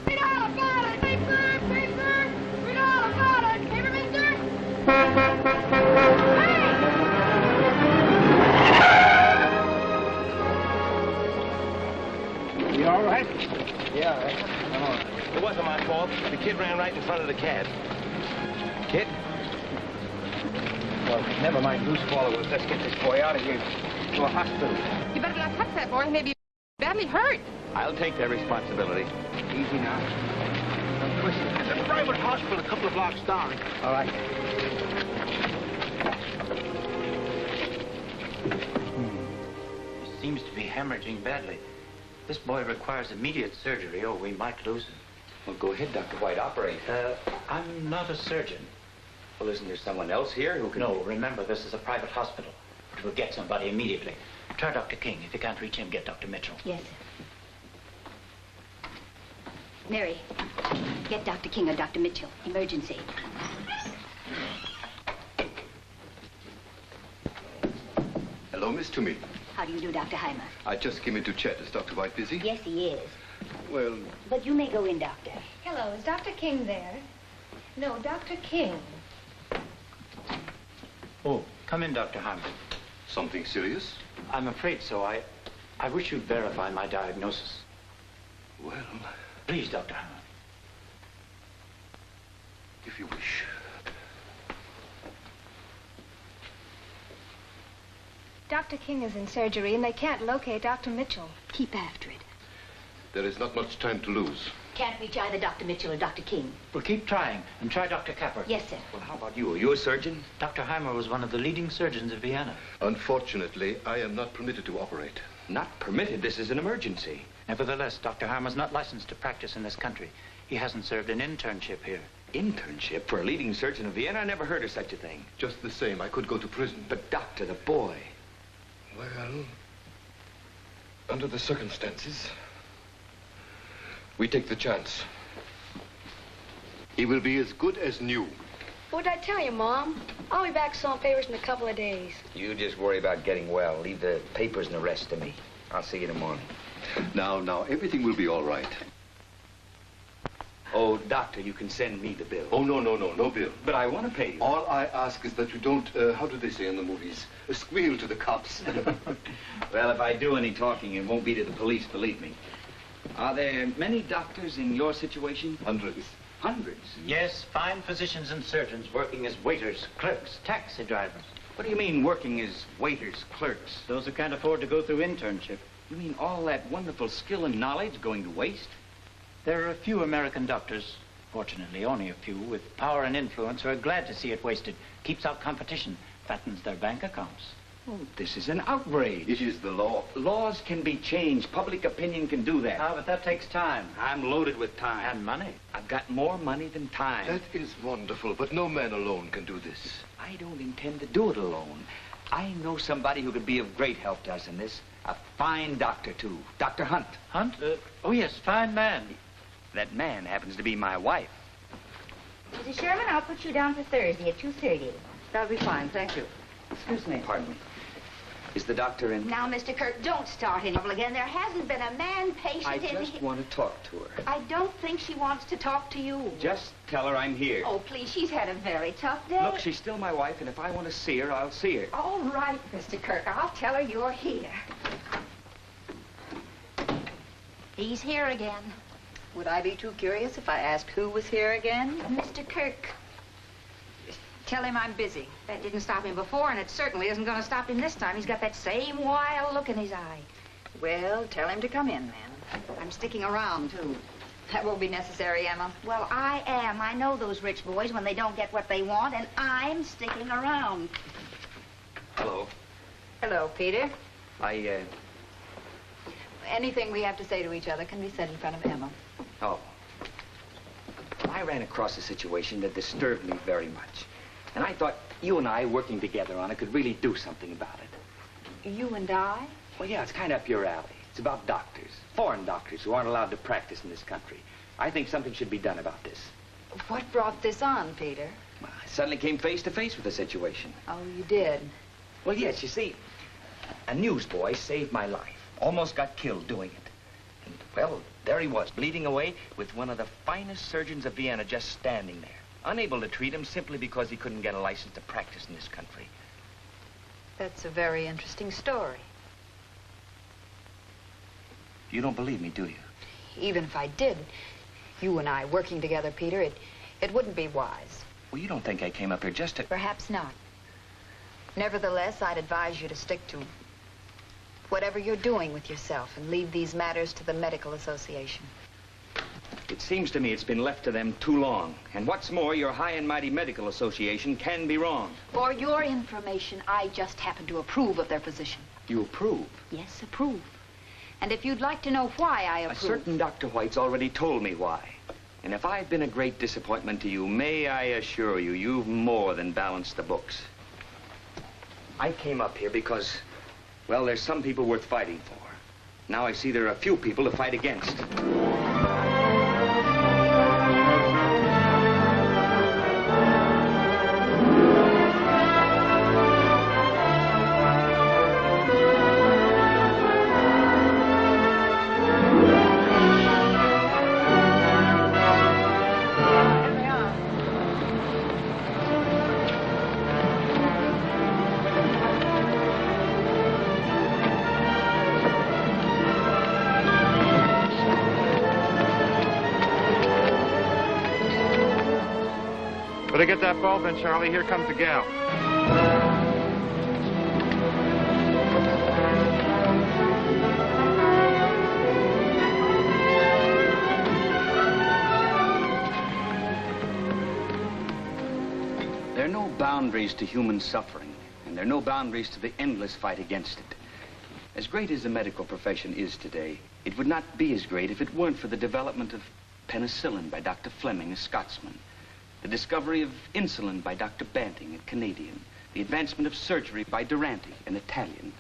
Read all about it, paper, paper. Read all about it, paper, mister. You all right? Yeah, I'm all right. It wasn't my fault. The kid ran right in front of the cab. Kid? Well, never mind whose fault it was. Let's get this boy out of here to a hospital. You better not touch that boy. He may be badly hurt. I'll take that responsibility. Easy now. Don't twist it. There's a private hospital a couple of blocks down. All right. He seems to be hemorrhaging badly. This boy requires immediate surgery, or we might lose him. Well, go ahead, Dr. White. Operate. I'm not a surgeon. Well, isn't there someone else here who can... No, remember, this is a private hospital. But we'll get somebody immediately. Try Dr. King. If you can't reach him, get Dr. Mitchell. Yes, sir. Mary, get Dr. King or Dr. Mitchell. Emergency. Hello, Miss Toomey. How do you do, Dr. Heimer? I just came in to chat. Is Dr. White busy? Yes, he is. Well... But you may go in, Doctor. Hello, is Dr. King there? No, Dr. King. Oh, come in, Dr. Heimer. Something serious? I'm afraid so. I wish you'd verify my diagnosis. Well... Please, Dr. Heimer. If you wish. Dr. King is in surgery, and they can't locate Dr. Mitchell. Keep after it. There is not much time to lose. Can't reach either Dr. Mitchell or Dr. King. Well, keep trying, and try Dr. Capper. Yes, sir. Well, how about you? Are you a surgeon? Dr. Heimer was one of the leading surgeons of Vienna. Unfortunately, I am not permitted to operate. Not permitted? This is an emergency. Nevertheless, Dr. Heimer's not licensed to practice in this country. He hasn't served an internship here. Internship for a leading surgeon of Vienna? I never heard of such a thing. Just the same, I could go to prison. But, doctor, the boy... Well, under the circumstances, we take the chance. He will be as good as new. What'd I tell you, Mom? I'll be back selling papers in a couple of days. You just worry about getting well. Leave the papers and the rest to me. I'll see you in the morning. Now, everything will be all right. Oh, doctor, you can send me the bill. Oh, no bill. But I want to pay you. All I ask is that you don't, how do they say in the movies, squeal to the cops. Well, if I do any talking, it won't be to the police, believe me. Are there many doctors in your situation? Hundreds. Hundreds? Yes, fine physicians and surgeons working as waiters, clerks, taxi drivers. What do you mean working as waiters, clerks? Those who can't afford to go through internship. You mean all that wonderful skill and knowledge going to waste? There are a few American doctors, fortunately only a few, with power and influence who are glad to see it wasted. Keeps out competition, fattens their bank accounts. Oh, this is an outrage. It is the law. Laws can be changed. Public opinion can do that. Ah, but that takes time. I'm loaded with time. And money. I've got more money than time. That is wonderful, but no man alone can do this. I don't intend to do it alone. I know somebody who could be of great help to us in this. A fine doctor, too. Dr. Hunt. Hunt? Oh, yes, fine man. That man happens to be my wife. Mrs. Sherman, I'll put you down for Thursday at 2:30. That'll be fine, thank you. Excuse me. Pardon me. Is the doctor in? Now, Mr. Kirk, don't start any trouble again. There hasn't been a man patient I in just here. want to talk to her. I don't think she wants to talk to you. Just tell her I'm here. Oh, please, she's had a very tough day. Look, she's still my wife, and if I want to see her, I'll see her. All right, Mr. Kirk, I'll tell her you're here. He's here again. Would I be too curious if I asked who was here again? Mr. Kirk. Tell him I'm busy. That didn't stop him before, and it certainly isn't going to stop him this time. He's got that same wild look in his eye. Well, tell him to come in, then. I'm sticking around, too. That won't be necessary, Emma. Well, I am. I know those rich boys when they don't get what they want, and I'm sticking around. Hello. Hello, Peter. Anything we have to say to each other can be said in front of Emma. Oh. I ran across a situation that disturbed me very much. And I thought you and I, working together on it, could really do something about it. You and I? Well, yeah, it's kind of up your alley. It's about doctors, foreign doctors who aren't allowed to practice in this country. I think something should be done about this. What brought this on, Peter? Well, I suddenly came face to face with the situation. Oh, you did? Well, yes, you see, a newsboy saved my life. Almost got killed doing it. And, well, there he was, bleeding away with one of the finest surgeons of Vienna just standing there, unable to treat him simply because he couldn't get a license to practice in this country. That's a very interesting story. You don't believe me, do you? Even if I did, you and I working together, Peter, it wouldn't be wise. Well, you don't think I came up here just to... Perhaps not. Nevertheless, I'd advise you to stick to whatever you're doing with yourself and leave these matters to the Medical Association. It seems to me it's been left to them too long. And what's more, your high and mighty Medical Association can be wrong. For your information, I just happen to approve of their position. You approve? Yes, approve. And if you'd like to know why I approve... A certain Dr. White's already told me why. And if I've been a great disappointment to you, may I assure you, you've more than balanced the books. I came up here because, well, there's some people worth fighting for. Now I see there are a few people to fight against. Better get that bulb in, Charlie. Here comes the gal. There are no boundaries to human suffering, and there are no boundaries to the endless fight against it. As great as the medical profession is today, it would not be as great if it weren't for the development of penicillin by Dr. Fleming, a Scotsman. The discovery of insulin by Dr. Banting, a Canadian. The advancement of surgery by Durante, an Italian.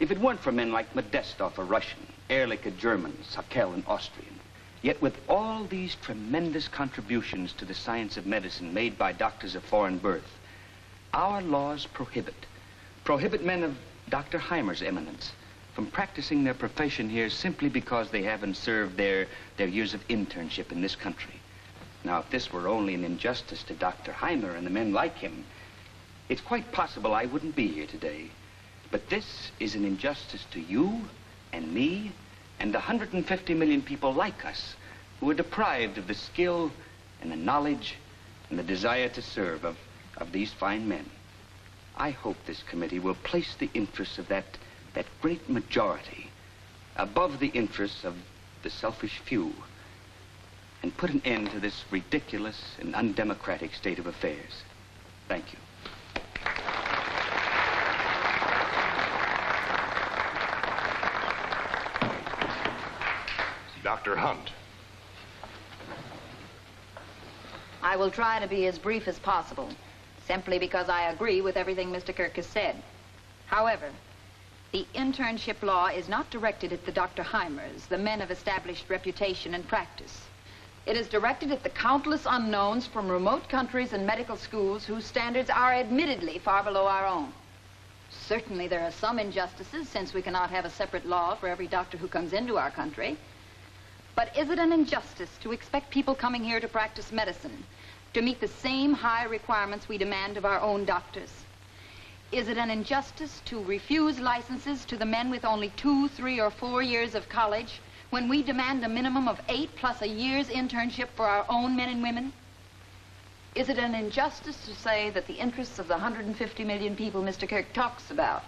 If it weren't for men like Modestov, a Russian, Ehrlich, a German, Haeckel, an Austrian. Yet with all these tremendous contributions to the science of medicine made by doctors of foreign birth, our laws prohibit men of Dr. Heimer's eminence from practicing their profession here simply because they haven't served their years of internship in this country. Now, if this were only an injustice to Dr. Heimer and the men like him, it's quite possible I wouldn't be here today. But this is an injustice to you and me and the 150 million people like us who are deprived of the skill and the knowledge and the desire to serve of these fine men. I hope this committee will place the interests of that great majority above the interests of the selfish few and put an end to this ridiculous and undemocratic state of affairs. Thank you. Dr. Hunt. I will try to be as brief as possible, simply because I agree with everything Mr. Kirk has said. However, the internship law is not directed at the Dr. Heimers, the men of established reputation and practice. It is directed at the countless unknowns from remote countries and medical schools whose standards are admittedly far below our own. Certainly there are some injustices, since we cannot have a separate law for every doctor who comes into our country. But is it an injustice to expect people coming here to practice medicine to meet the same high requirements we demand of our own doctors? Is it an injustice to refuse licenses to the men with only 2, 3, or 4 years of college when we demand a minimum of 8 plus a year's internship for our own men and women? Is it an injustice to say that the interests of the 150 million people Mr. Kirk talks about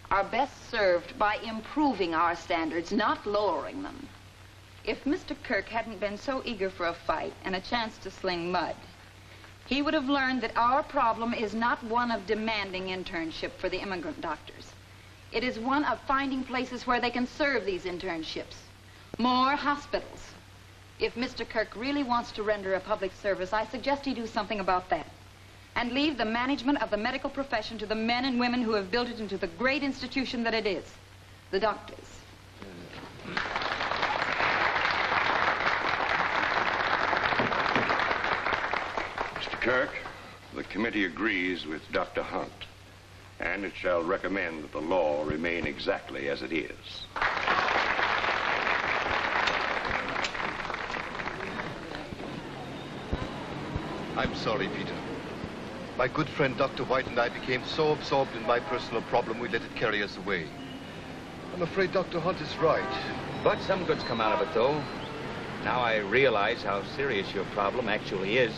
are best served by improving our standards, not lowering them? If Mr. Kirk hadn't been so eager for a fight and a chance to sling mud, he would have learned that our problem is not one of demanding internship for the immigrant doctors. It is one of finding places where they can serve these internships. More hospitals. If Mr. Kirk really wants to render a public service, I suggest he do something about that. And leave the management of the medical profession to the men and women who have built it into the great institution that it is, the doctors. Mr. Kirk, the committee agrees with Dr. Hunt, and it shall recommend that the law remain exactly as it is. I'm sorry, Peter. My good friend Dr. White and I became so absorbed in my personal problem we let it carry us away. I'm afraid Dr. Hunt is right. But some good's come out of it, though. Now I realize how serious your problem actually is.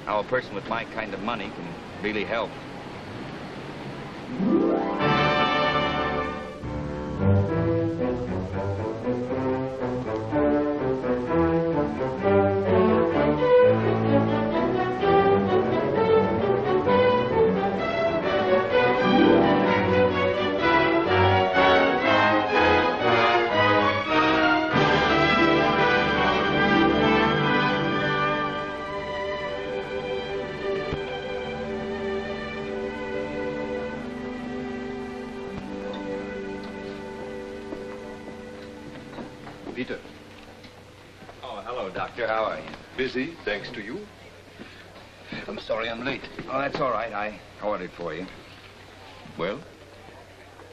How a person with my kind of money can really help. Peter. Oh, hello, Doctor. How are you? Busy, thanks to you. I'm sorry I'm late. Oh, that's all right. I ordered for you. Well?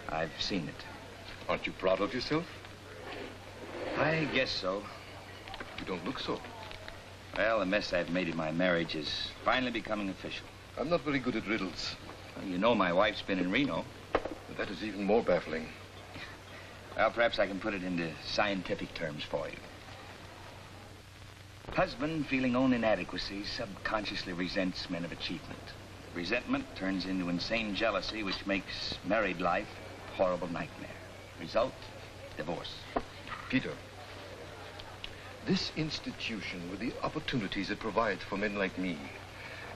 I've seen it. Aren't you proud of yourself? I guess so. You don't look so. Well, the mess I've made in my marriage is finally becoming official. I'm not very good at riddles. Well, you know my wife's been in Reno. But that is even more baffling. Well, perhaps I can put it into scientific terms for you. Husband, feeling own inadequacy, subconsciously resents men of achievement. Resentment turns into insane jealousy, which makes married life a horrible nightmare. Result, divorce. Peter, this institution, with the opportunities it provides for men like me,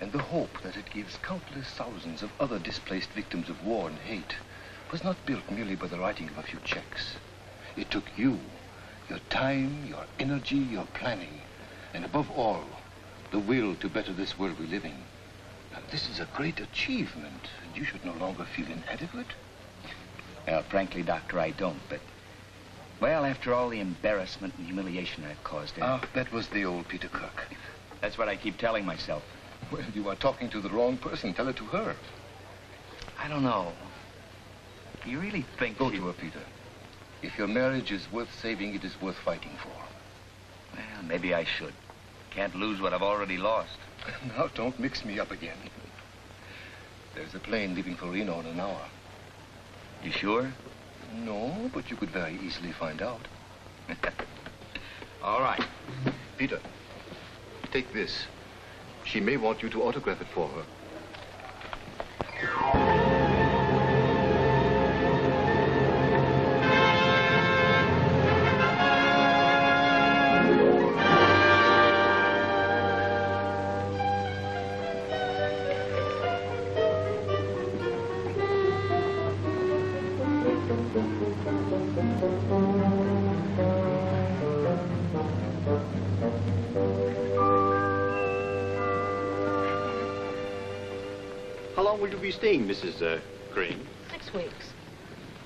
and the hope that it gives countless thousands of other displaced victims of war and hate, was not built merely by the writing of a few checks. It took you, your time, your energy, your planning, and above all, the will to better this world we live in. Now, this is a great achievement, and you should no longer feel inadequate. Well, frankly, Doctor, I don't, but... Well, after all the embarrassment and humiliation I've caused her... Ah, that was the old Peter Kirk. That's what I keep telling myself. Well, you are talking to the wrong person. Tell it to her. I don't know. You really think Go to her, Peter. If your marriage is worth saving, it is worth fighting for. Well, maybe I should. Can't lose what I've already lost. Now, don't mix me up again. There's a plane leaving for Reno in an hour. You sure? No, but you could very easily find out. All right. Peter, take this. She may want you to autograph it for her. How long will you be staying, Mrs. Crane? 6 weeks.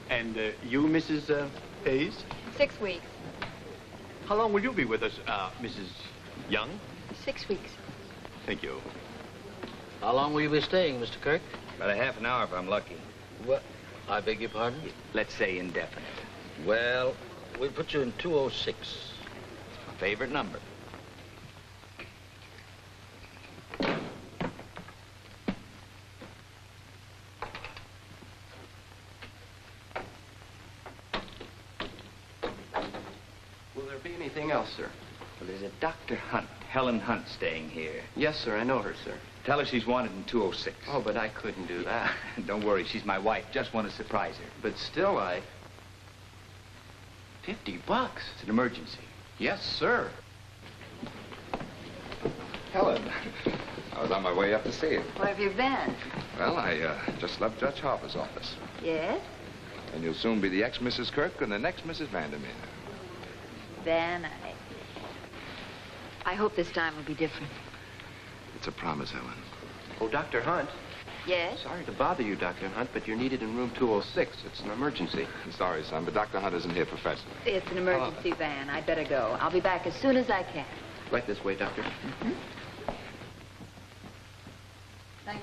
And you, Mrs. Hayes? 6 weeks. How long will you be with us, Mrs. Young? 6 weeks. Thank you. How long will you be staying, Mr. Kirk? About a half an hour if I'm lucky. What? I beg your pardon? Let's say indefinite. Well, we'll put you in 206. My favorite number. Will there be anything else, sir? Well, there's a Dr. Hunt, Helen Hunt, staying here. Yes, sir, I know her, sir. Tell her she's wanted in 206. Oh, but I couldn't do that. Don't worry, she's my wife. Just want to surprise her. But still, $50. It's an emergency. Yes, sir. Helen, I was on my way up to see you. Where have you been? Well, I just left Judge Harper's office. Yes? And you'll soon be the ex-Mrs. Kirk and the next Mrs. Vandermeer. Van, I hope this time will be different. It's a promise, Helen. Oh, Dr. Hunt. Yes? Sorry to bother you, Dr. Hunt, but you're needed in room 206. It's an emergency. I'm sorry, son, but Dr. Hunt isn't here professionally. It's an emergency, Van. I'd better go. I'll be back as soon as I can. Right this way, Doctor. Mm-hmm. Thank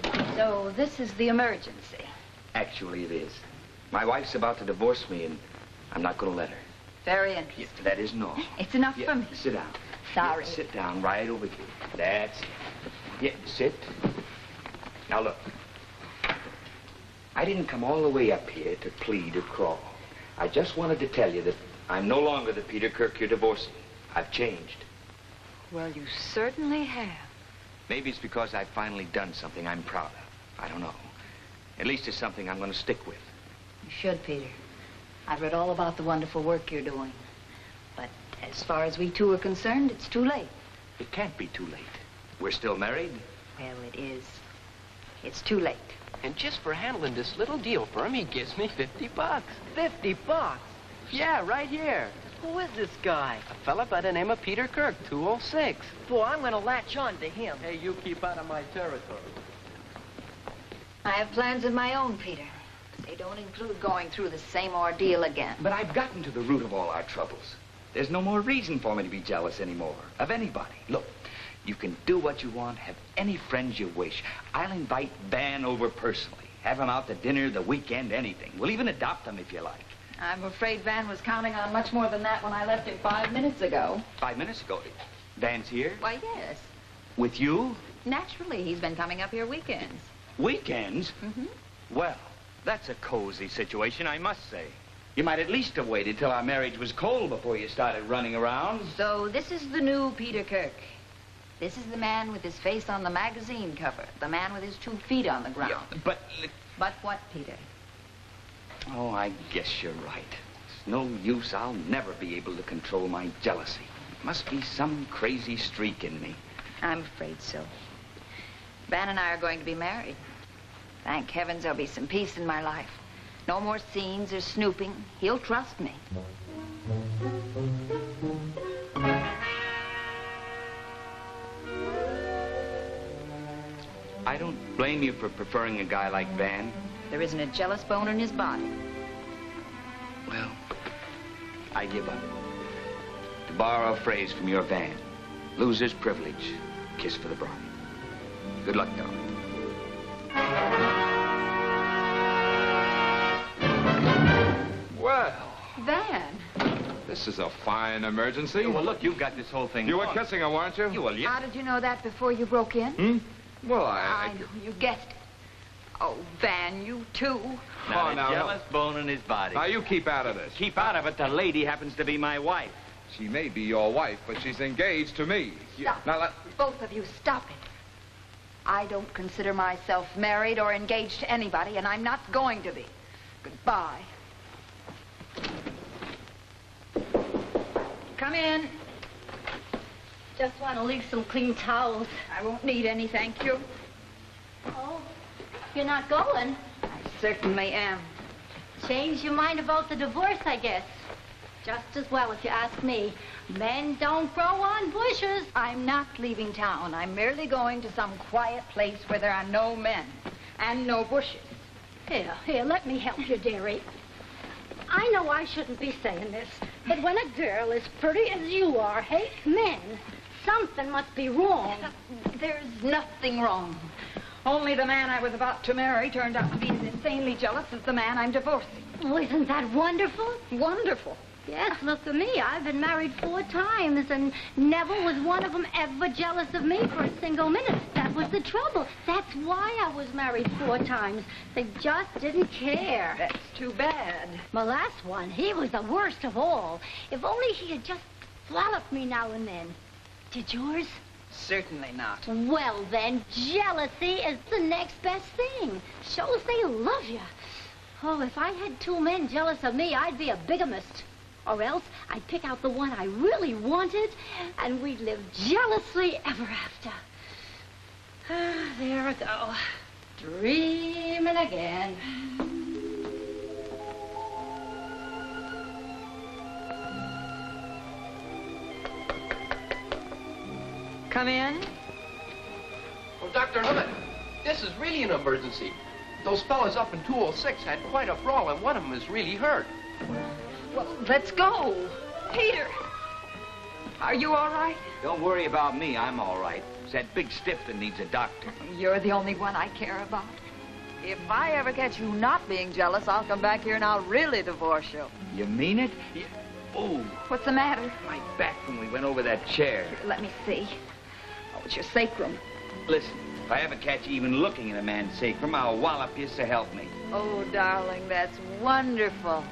you. So this is the emergency. Actually, it is. My wife's about to divorce me, and I'm not going to let her. Very interesting. Yeah, that isn't all. It's enough for me. Sit down. Sorry. Yeah, sit down right over here. That's it. Yeah, sit. Now, look. I didn't come all the way up here to plead or crawl. I just wanted to tell you that I'm no longer the Peter Kirk you're divorcing. I've changed. Well, you certainly have. Maybe it's because I've finally done something I'm proud of. I don't know. At least it's something I'm going to stick with. You should, Peter. I've read all about the wonderful work you're doing. But as far as we two are concerned, it's too late. It can't be too late. We're still married. Well, it is. It's too late. And just for handling this little deal for him, he gives me $50. $50? Yeah, right here. Who is this guy? A fella by the name of Peter Kirk, 206. Boy, I'm gonna latch on to him. Hey, you keep out of my territory. I have plans of my own, Peter. They don't include going through the same ordeal again. But I've gotten to the root of all our troubles. There's no more reason for me to be jealous anymore of anybody. Look, you can do what you want, have any friends you wish. I'll invite Van over personally. Have him out to dinner, the weekend, anything. We'll even adopt him if you like. I'm afraid Van was counting on much more than that when I left him 5 minutes ago. 5 minutes ago? Van's here? Why, yes. With you? Naturally, he's been coming up here weekends. Weekends? Mm-hmm. Well, that's a cozy situation, I must say. You might at least have waited till our marriage was cold before you started running around. So this is the new Peter Kirk. This is the man with his face on the magazine cover. The man with his 2 feet on the ground. Yeah, but... But what, Peter? Oh, I guess you're right. It's no use. I'll never be able to control my jealousy. Must be some crazy streak in me. I'm afraid so. Van and I are going to be married. Thank heavens there'll be some peace in my life. No more scenes or snooping. He'll trust me. I don't blame you for preferring a guy like Van. There isn't a jealous bone in his body. Well, I give up. To borrow a phrase from your Van, loser's privilege, kiss for the bride. Good luck, darling. Well, Van. this is a fine emergency. Well, look, you've got this whole thing You were wrong. kissing her, weren't you? Well, yeah. How did you know that before you broke in? Hmm? Well, I know. You guessed it. Oh, Van, you too. Not Oh, a now, jealous bone in his body. Now, you keep out of this. Keep out of it. The lady happens to be my wife. She may be your wife, but she's engaged to me. Stop. Now, let... Both of you, stop it. I don't consider myself married or engaged to anybody, and I'm not going to be. Goodbye. Come in. Just want to leave some clean towels. I won't need any, thank you. Oh, you're not going? I certainly am. Change your mind about the divorce, I guess. Just as well, if you ask me. Men don't grow on bushes. I'm not leaving town. I'm merely going to some quiet place where there are no men and no bushes. Here, let me help you, dearie. I know I shouldn't be saying this, but when a girl as pretty as you are hates men, something must be wrong. There's nothing wrong. Only the man I was about to marry turned out to be as insanely jealous as the man I'm divorcing. Oh, isn't that wonderful? Wonderful. Yes, look at me. I've been married 4 times, and never was one of them ever jealous of me for a single minute. That was the trouble. That's why I was married 4 times. They just didn't care. That's too bad. My last one, he was the worst of all. If only he had just walloped me now and then. Did yours? Certainly not. Well, then, jealousy is the next best thing. Shows they love you. Oh, if I had 2 men jealous of me, I'd be a bigamist. Or else I'd pick out the one I really wanted, and we'd live jealously ever after. There I go. Dreaming again. Come in. Well, Dr. Hunt, this is really an emergency. Those fellas up in 206 had quite a brawl, and one of them is really hurt. Well, let's go. Peter, are you all right? Don't worry about me. I'm all right. It's that big stiff that needs a doctor. You're the only one I care about. If I ever catch you not being jealous, I'll come back here and I'll really divorce you. You mean it? Oh, What's the matter? my back when we went over that chair. Let me see. Oh, it's your sacrum. Listen, if I ever catch you even looking at a man's sacrum, I'll wallop you, so help me. Oh, darling, that's wonderful.